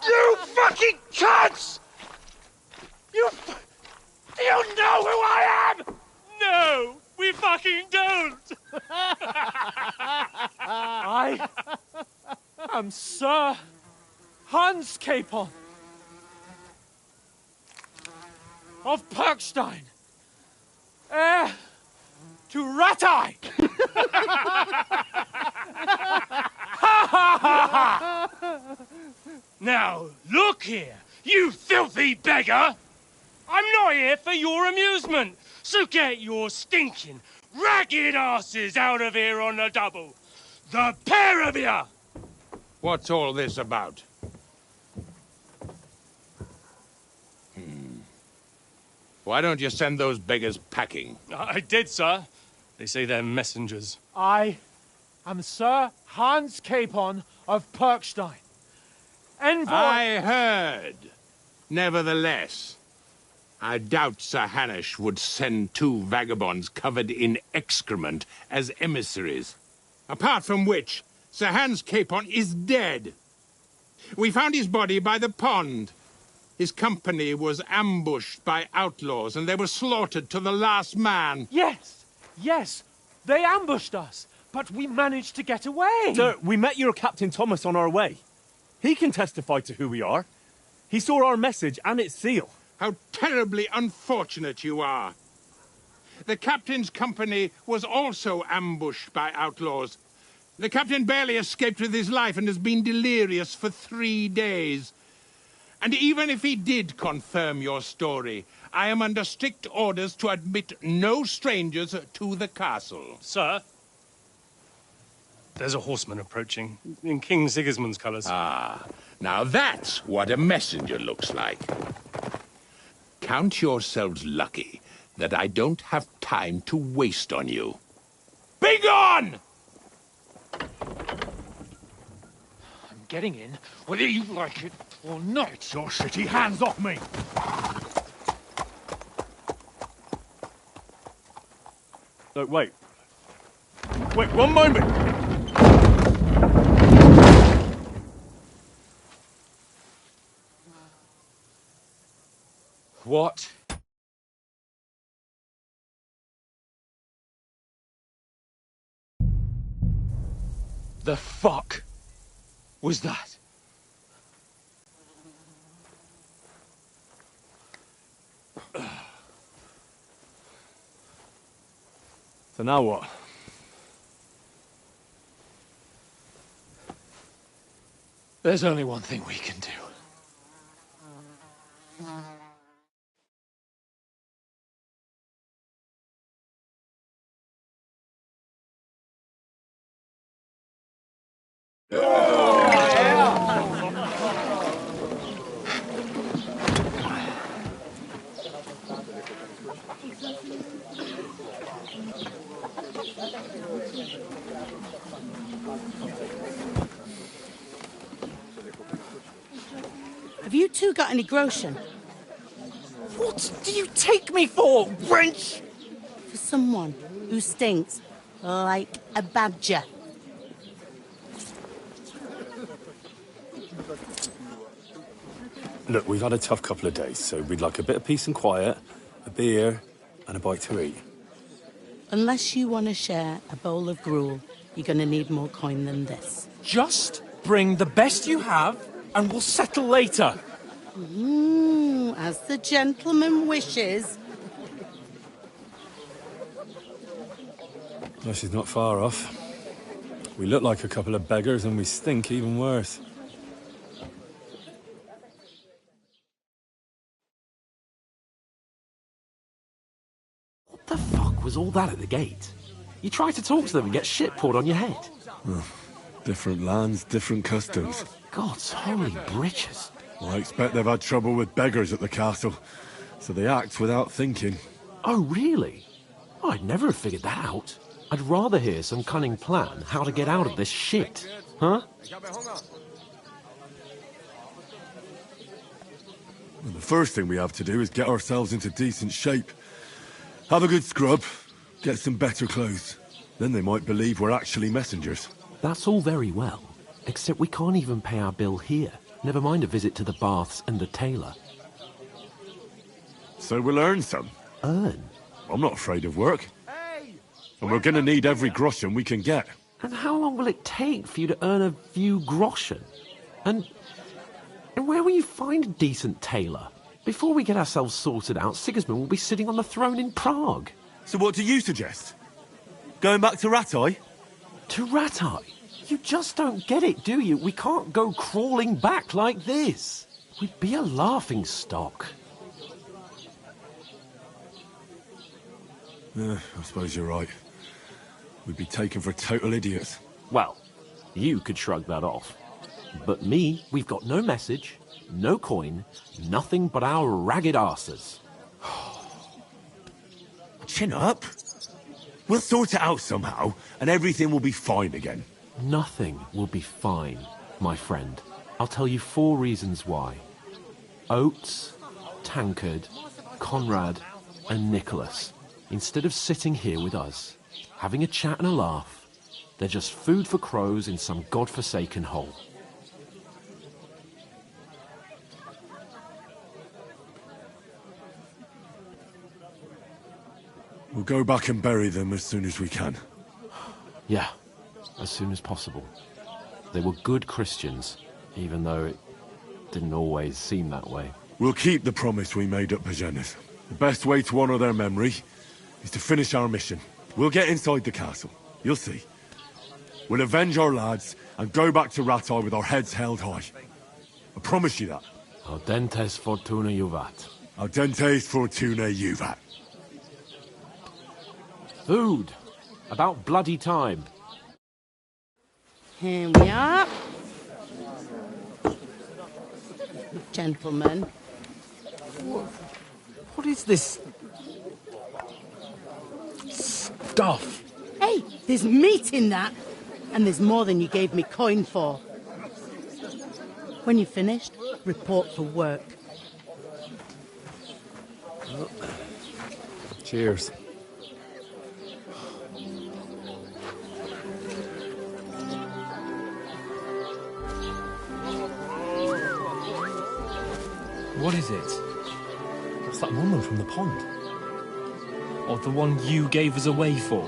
You fucking cunts! Do you know who I am? No, we fucking don't. I am Sir Hans Capon of Perkstein, heir to Ratai. Now, look here, you filthy beggar! I'm not here for your amusement, so get your stinking, ragged asses out of here on the double. The pair of you! What's all this about? Why don't you send those beggars packing? I did, sir. They say they're messengers. I am Sir Hans Capon of Perkstein, envoy. I heard. Nevertheless, I doubt Sir Hanush would send two vagabonds covered in excrement as emissaries. Apart from which, Sir Hans Capon is dead. We found his body by the pond. His company was ambushed by outlaws, and they were slaughtered to the last man. Yes, they ambushed us, but we managed to get away. Sir, we met your Captain Thomas on our way. He can testify to who we are. He saw our message and its seal. How terribly unfortunate you are. The captain's company was also ambushed by outlaws. The captain barely escaped with his life and has been delirious for 3 days. And even if he did confirm your story, I am under strict orders to admit no strangers to the castle. Sir, there's a horseman approaching, in King Sigismund's colours. Ah, now that's what a messenger looks like. Count yourselves lucky that I don't have time to waste on you. Be gone! I'm getting in, whether you like it or not. Your shitty hands off me! No, wait. Wait, one moment! What? The fuck was that? So now what? There's only one thing we can do. Have you two got any groschen? What do you take me for, wench? For someone who stinks like a badger. Look, we've had a tough couple of days, so we'd like a bit of peace and quiet, a beer, and a bite to eat. Unless you want to share a bowl of gruel, you're going to need more coin than this. Just bring the best you have, and we'll settle later. As the gentleman wishes. Well, she's not far off. We look like a couple of beggars, and we stink even worse. What the fuck was all that at the gate? You try to talk to them and get shit poured on your head. Well, different lands, different customs. God's holy britches. I expect they've had trouble with beggars at the castle, so they act without thinking. Oh, really? I'd never have figured that out. I'd rather hear some cunning plan how to get out of this shit. Huh? Well, the first thing we have to do is get ourselves into decent shape. Have a good scrub, get some better clothes. Then they might believe we're actually messengers. That's all very well, except we can't even pay our bill here. Never mind a visit to the baths and the tailor. So we'll earn some. Earn? I'm not afraid of work. And we're gonna need every groschen we can get. And how long will it take for you to earn a few groschen? And where will you find a decent tailor? Before we get ourselves sorted out, Sigismund will be sitting on the throne in Prague. So what do you suggest? Going back to Ratai? To Ratai? You just don't get it, do you? We can't go crawling back like this. We'd be a laughing stock. I suppose you're right. We'd be taken for total idiots. Well, you could shrug that off. But me, we've got no message, no coin, nothing but our ragged arses. Chin up. We'll sort it out somehow, and everything will be fine again. Nothing will be fine, my friend. I'll tell you 4 reasons why. Oates, Tankard, Conrad, and Nicholas, instead of sitting here with us, having a chat and a laugh, they're just food for crows in some godforsaken hole. We'll go back and bury them as soon as we can. Yeah, as soon as possible. They were good Christians, even though it didn't always seem that way. We'll keep the promise we made at Pagenes. The best way to honor their memory is to finish our mission. We'll get inside the castle. You'll see. We'll avenge our lads and go back to Ratai with our heads held high. I promise you that. Audentes fortuna juvat. Audentes fortuna juvat. Food. About bloody time. Here we are. Gentlemen. What is this stuff? Hey, there's meat in that. And there's more than you gave me coin for. When you're finished, report for work. Cheers. What is it? It's that woman from the pond. Or the one you gave us away for?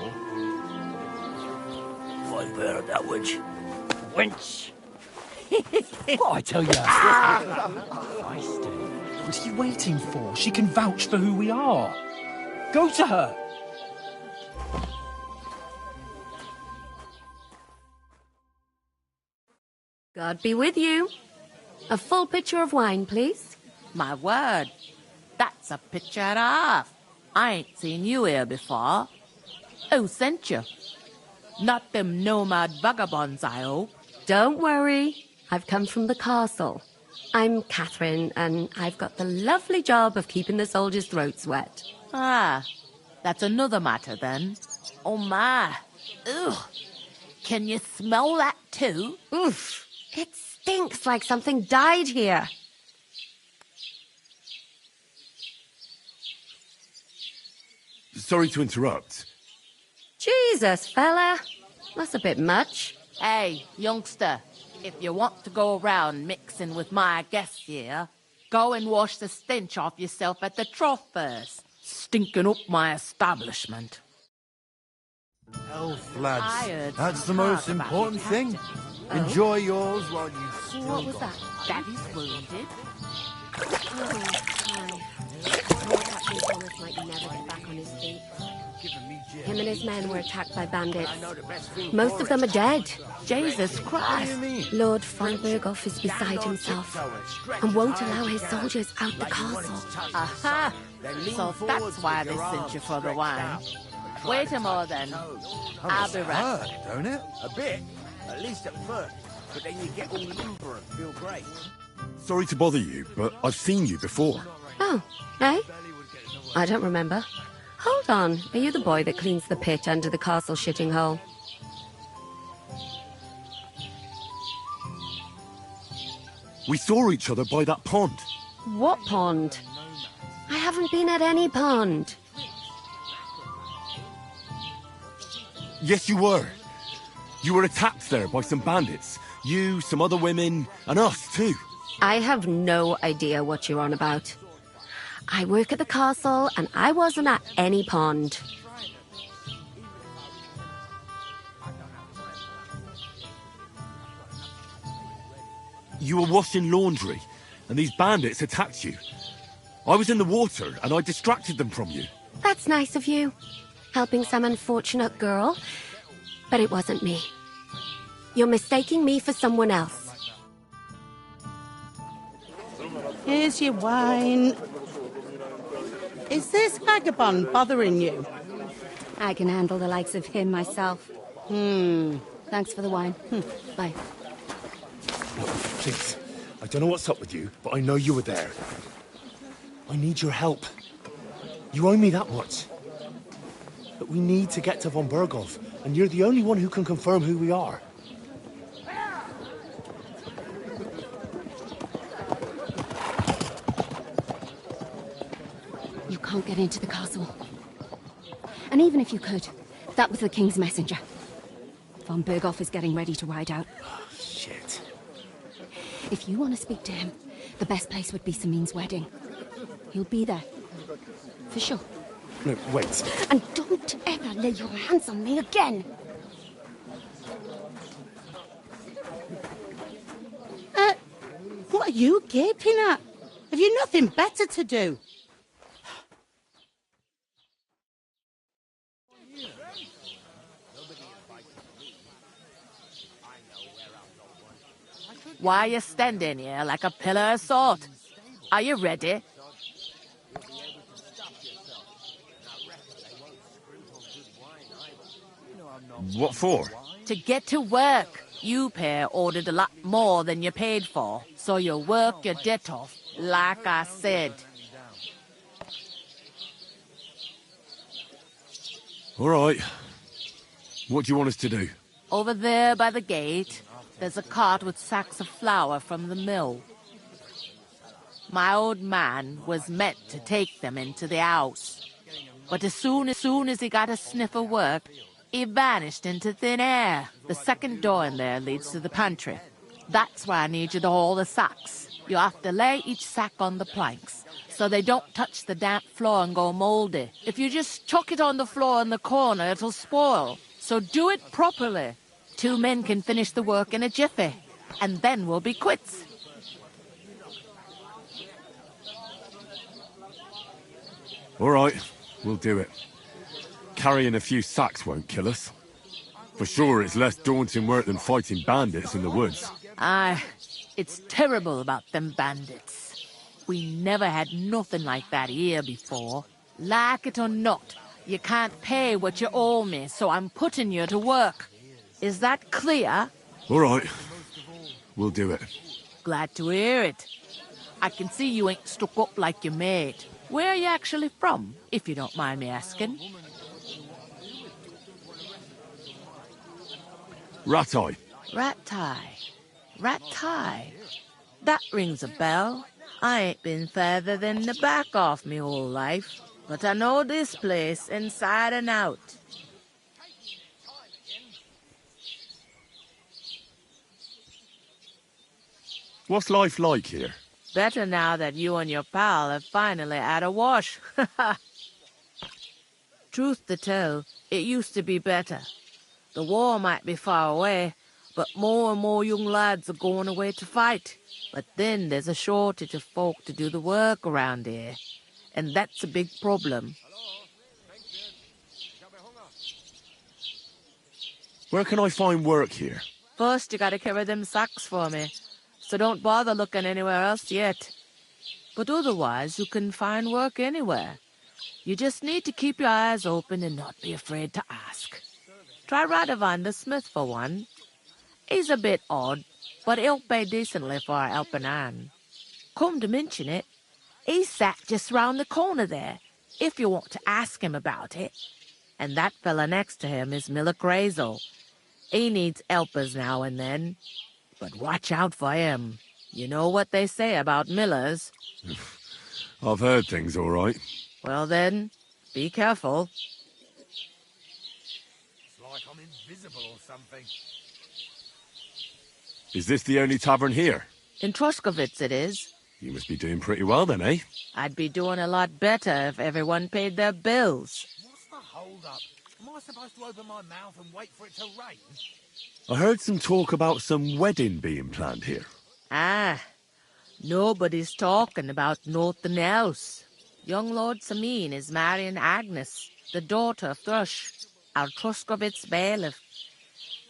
I bear that witch. Wench! What I tell you? What are you waiting for? She can vouch for who we are. Go to her. God be with you. A full pitcher of wine, please. My word, that's a picture and a half. I ain't seen you here before. Who sent you? Not them nomad vagabonds, I hope. Don't worry. I've come from the castle. I'm Catherine, and I've got the lovely job of keeping the soldiers' throats wet. Ah, that's another matter then. Oh my, Ugh. Can you smell that too? Oof. It stinks like something died here. Sorry to interrupt. Jesus, fella. That's a bit much. Hey, youngster, if you want to go around mixing with my guests here, go and wash the stench off yourself at the trough first. Stinking up my establishment. Elf lads, Tired that's the and most hard about important your thing. captain. Enjoy yours while you've still What was got that? Daddy's wounded. Oh, hi. Poor Captain Thomas might never get back on his feet. Him and his men were attacked by bandits. Most of them are dead. Jesus Christ. Lord von Berghoff is beside himself and won't allow his soldiers out the castle. Aha! So that's why they sent you for the wine. Wait a moment then. I'll be right back. don't it? A bit, at least at first. But then you get all limber and feel great. Sorry to bother you, but I've seen you before. Oh, eh? I don't remember. Hold on. Are you the boy that cleans the pit under the castle shitting hole? We saw each other by that pond. What pond? I haven't been at any pond. Yes, you were. You were attacked there by some bandits. You, some other women, and us too. I have no idea what you're on about. I work at the castle, and I wasn't at any pond. You were washing laundry, and these bandits attacked you. I was in the water, and I distracted them from you. That's nice of you. Helping some unfortunate girl. But it wasn't me. You're mistaking me for someone else. Here's your wine. Is this vagabond bothering you? I can handle the likes of him myself. Thanks for the wine. Bye. Look, please. I don't know what's up with you, but I know you were there. I need your help. You owe me that much. But we need to get to von Berghoff, and you're the only one who can confirm who we are. You can't get into the castle. And even if you could, that was the king's messenger. Von Berghoff is getting ready to ride out. Oh, shit. If you want to speak to him, the best place would be Samin's wedding. He'll be there. For sure. No, wait. And don't ever lay your hands on me again! What are you gaping at? Have you nothing better to do? Why are you standing here like a pillar of salt? Are you ready? What for? To get to work. You pair ordered a lot more than you paid for, so you work your debt off, like I said. All right. What do you want us to do? Over there by the gate, there's a cart with sacks of flour from the mill. My old man was meant to take them into the house. But as soon as he got a sniff of work, he vanished into thin air. The second door in there leads to the pantry. That's why I need you to haul the sacks. You have to lay each sack on the planks, so they don't touch the damp floor and go moldy. If you just chuck it on the floor in the corner, it'll spoil. So do it properly. 2 men can finish the work in a jiffy, and then we'll be quits. All right, we'll do it. Carrying a few sacks won't kill us. For sure, it's less daunting work than fighting bandits in the woods. Aye, it's terrible about them bandits. We never had nothing like that here before. Like it or not, you can't pay what you owe me, so I'm putting you to work. Is that clear? All right, we'll do it. Glad to hear it. I can see you ain't stuck up like your mate. Where are you actually from, if you don't mind me asking? Rat-eye. Rat-tie. That rings a bell. I ain't been further than the back off me whole life, but I know this place inside and out. What's life like here? Better now that you and your pal have finally had a wash. Truth to tell, it used to be better. The war might be far away, but more and more young lads are going away to fight. But then there's a shortage of folk to do the work around here, and that's a big problem. Where can I find work here? First, you gotta carry them sacks for me, so don't bother looking anywhere else yet. But otherwise, you can find work anywhere. You just need to keep your eyes open and not be afraid to ask. Try Radovan the smith for one. He's a bit odd, but he'll pay decently for a helping hand. Come to mention it, he's sat just round the corner there, if you want to ask him about it. And that fella next to him is Miller Crazel. He needs helpers now and then, but watch out for him. You know what they say about Millers. I've heard things, all right. Well then, be careful. It's like I'm invisible or something. Is this the only tavern here? In Troskovitz it is. You must be doing pretty well then, eh? I'd be doing a lot better if everyone paid their bills. What's the hold-up? Am I supposed to open my mouth and wait for it to rain? I heard some talk about some wedding being planned here. Ah, nobody's talking about nothing else. Young Lord Samin is marrying Agnes, the daughter of Thrush, our Troskovitz bailiff.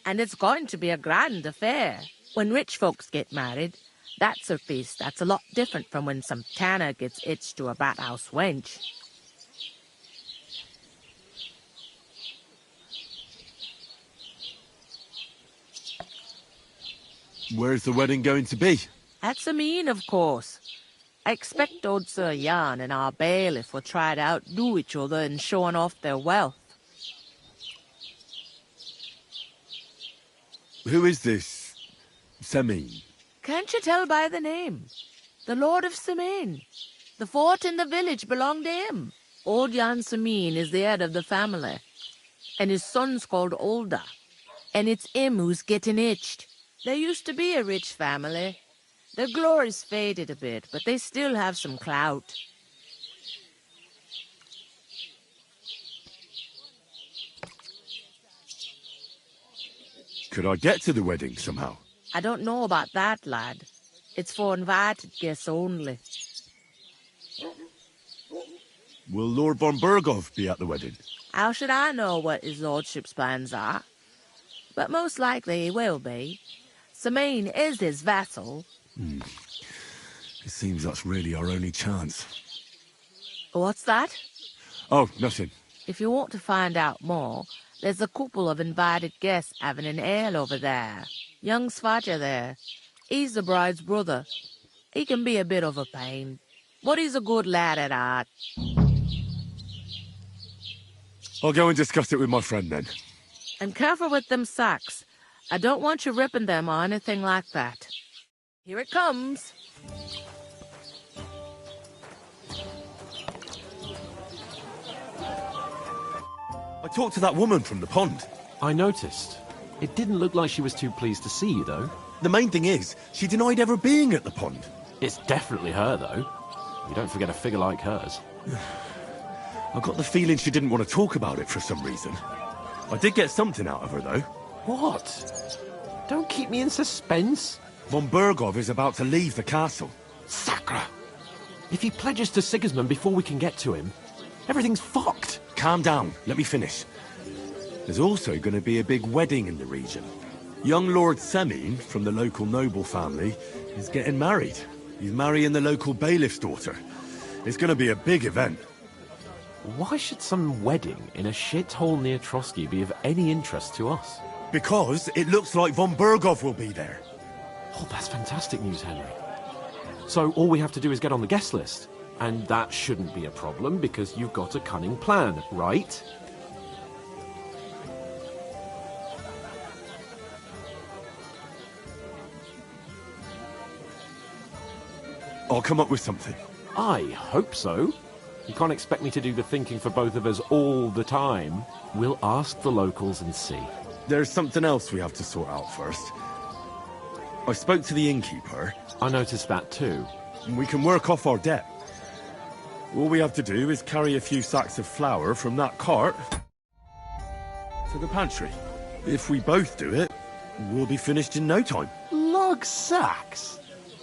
And it's going to be a grand affair. When rich folks get married, that's a feast that's a lot different from when some tanner gets hitched to a bathouse wench. Where's the wedding going to be? At Samin, of course. I expect old Sir Jan and our bailiff will try to outdo each other in showing off their wealth. Who is this Semin? Can't you tell by the name? The Lord of Samin. The fort and the village belong to him. Old Jan Samin is the head of the family, and his son's called Olda, and it's him who's getting hitched. There used to be a rich family. Their glory's faded a bit, but they still have some clout. Could I get to the wedding somehow? I don't know about that, lad. It's for invited guests only. Will Lord von Berghoff be at the wedding? How should I know what his lordship's plans are? But most likely he will be. Samin is his vassal. It seems that's really our only chance. What's that? Oh, nothing. If you want to find out more, there's a couple of invited guests having an ale over there. Young Svaja there. He's the bride's brother. He can be a bit of a pain, but he's a good lad at heart. I'll go and discuss it with my friend then. And careful with them sacks. I don't want you ripping them or anything like that. Here it comes. I talked to that woman from the pond. I noticed. It didn't look like she was too pleased to see you, though. The main thing is, she denied ever being at the pond. It's definitely her, though. You don't forget a figure like hers. I got the feeling she didn't want to talk about it for some reason. I did get something out of her, though. What? Don't keep me in suspense. Von Berghoff is about to leave the castle. Sacre! If he pledges to Sigismund before we can get to him, everything's fucked. Calm down. Let me finish. There's also going to be a big wedding in the region. Young Lord Semin, from the local noble family, is getting married. He's marrying the local bailiff's daughter. It's going to be a big event. Why should some wedding in a shithole near Trotsky be of any interest to us? Because it looks like von Berghoff will be there. Oh, that's fantastic news, Henry. So all we have to do is get on the guest list. And that shouldn't be a problem because you've got a cunning plan, right? I'll come up with something. I hope so. You can't expect me to do the thinking for both of us all the time. We'll ask the locals and see. There's something else we have to sort out first. I spoke to the innkeeper. I noticed that too. And we can work off our debt. All we have to do is carry a few sacks of flour from that cart to the pantry. If we both do it, we'll be finished in no time. Lug sacks?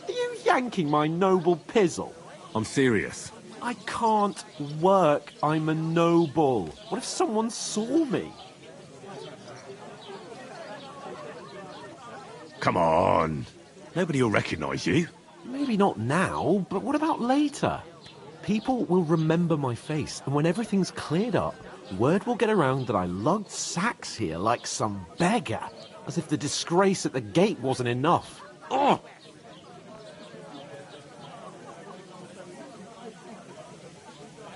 Are you yanking my noble pizzle? I'm serious. I can't work. I'm a noble. What if someone saw me? Come on. Nobody will recognize you. Maybe not now, but what about later? People will remember my face, and when everything's cleared up, word will get around that I lugged sacks here like some beggar, as if the disgrace at the gate wasn't enough. Ugh!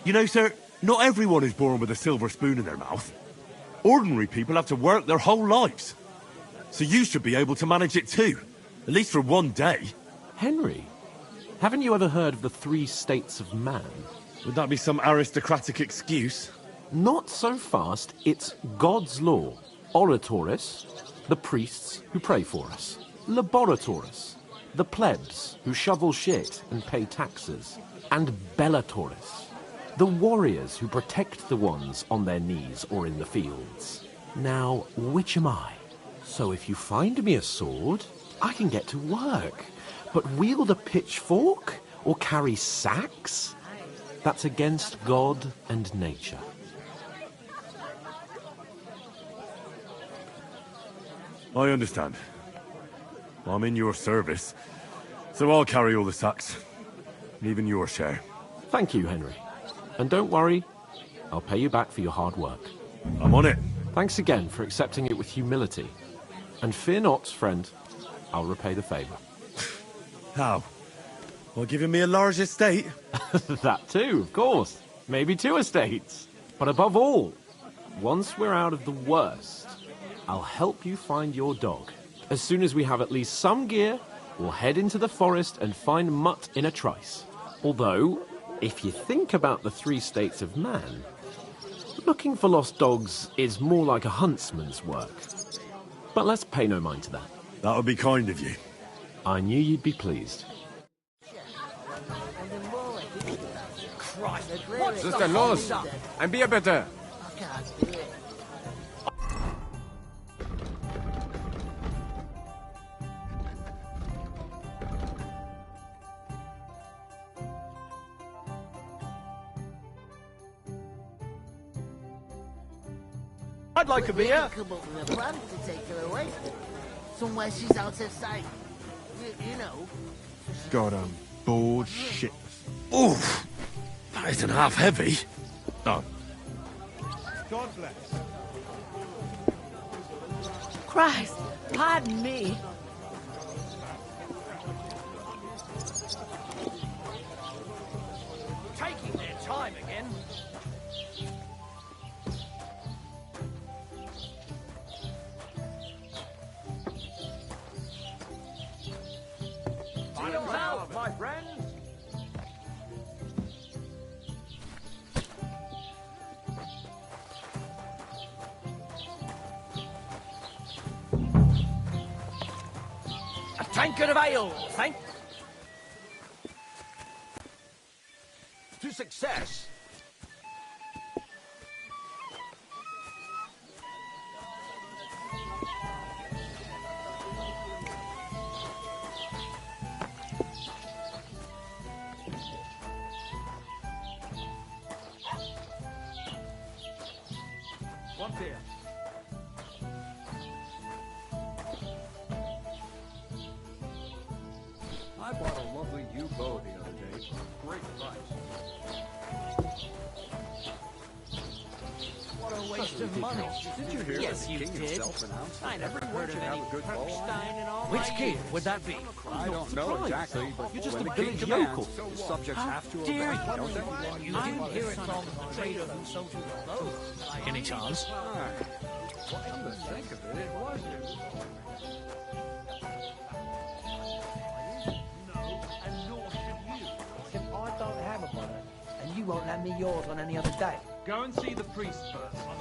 You know, sir, not everyone is born with a silver spoon in their mouth. Ordinary people have to work their whole lives. So you should be able to manage it too, at least for one day. Henry, haven't you ever heard of the 3 states of man? Would that be some aristocratic excuse? Not so fast. It's God's law. Oratoris, the priests who pray for us. Laboratoris, the plebs who shovel shit and pay taxes. And Bellatoris, the warriors who protect the ones on their knees or in the fields. Now, which am I? So if you find me a sword, I can get to work. But wield a pitchfork or carry sacks? That's against God and nature. I understand. I'm in your service, so I'll carry all the sacks. Even your share. Thank you, Henry. And don't worry, I'll pay you back for your hard work. I'm on it. Thanks again for accepting it with humility. And fear not, friend, I'll repay the favour. How? By giving me a large estate? That too, of course. Maybe 2 estates. But above all, once we're out of the worst, I'll help you find your dog. As soon as we have at least some gear, we'll head into the forest and find Mutt in a trice. Although, if you think about the 3 states of man, looking for lost dogs is more like a huntsman's work. But let's pay no mind to that. That would be kind of you. I knew you'd be pleased. Sister Los, ein Bier bitte. I'd like a beer. Come up with a plan to take her away. Somewhere she's out of sight. You know. Goddamn bored shit. Oof! That isn't half heavy. Oh. God bless. Christ, pardon me. Taking their time again. Deal's out, my friend. A tankard of ale, thank. To success. One beer. I bought a lovely new bow the other day for a great price. What a waste of money. Did you hear Yes, that the you king did. himself announced I never that heard of should any have a good bow? Which king would that be? I don't know exactly, but You're just when a the king village commands, yokel. the subjects have to dare obey, you? don't they? You didn't hear it from the trader who sold you the bow, by any chance? Come to think of it, it was you. No, and nor should you. won't lend me yours on any other day. Go and see the priest first.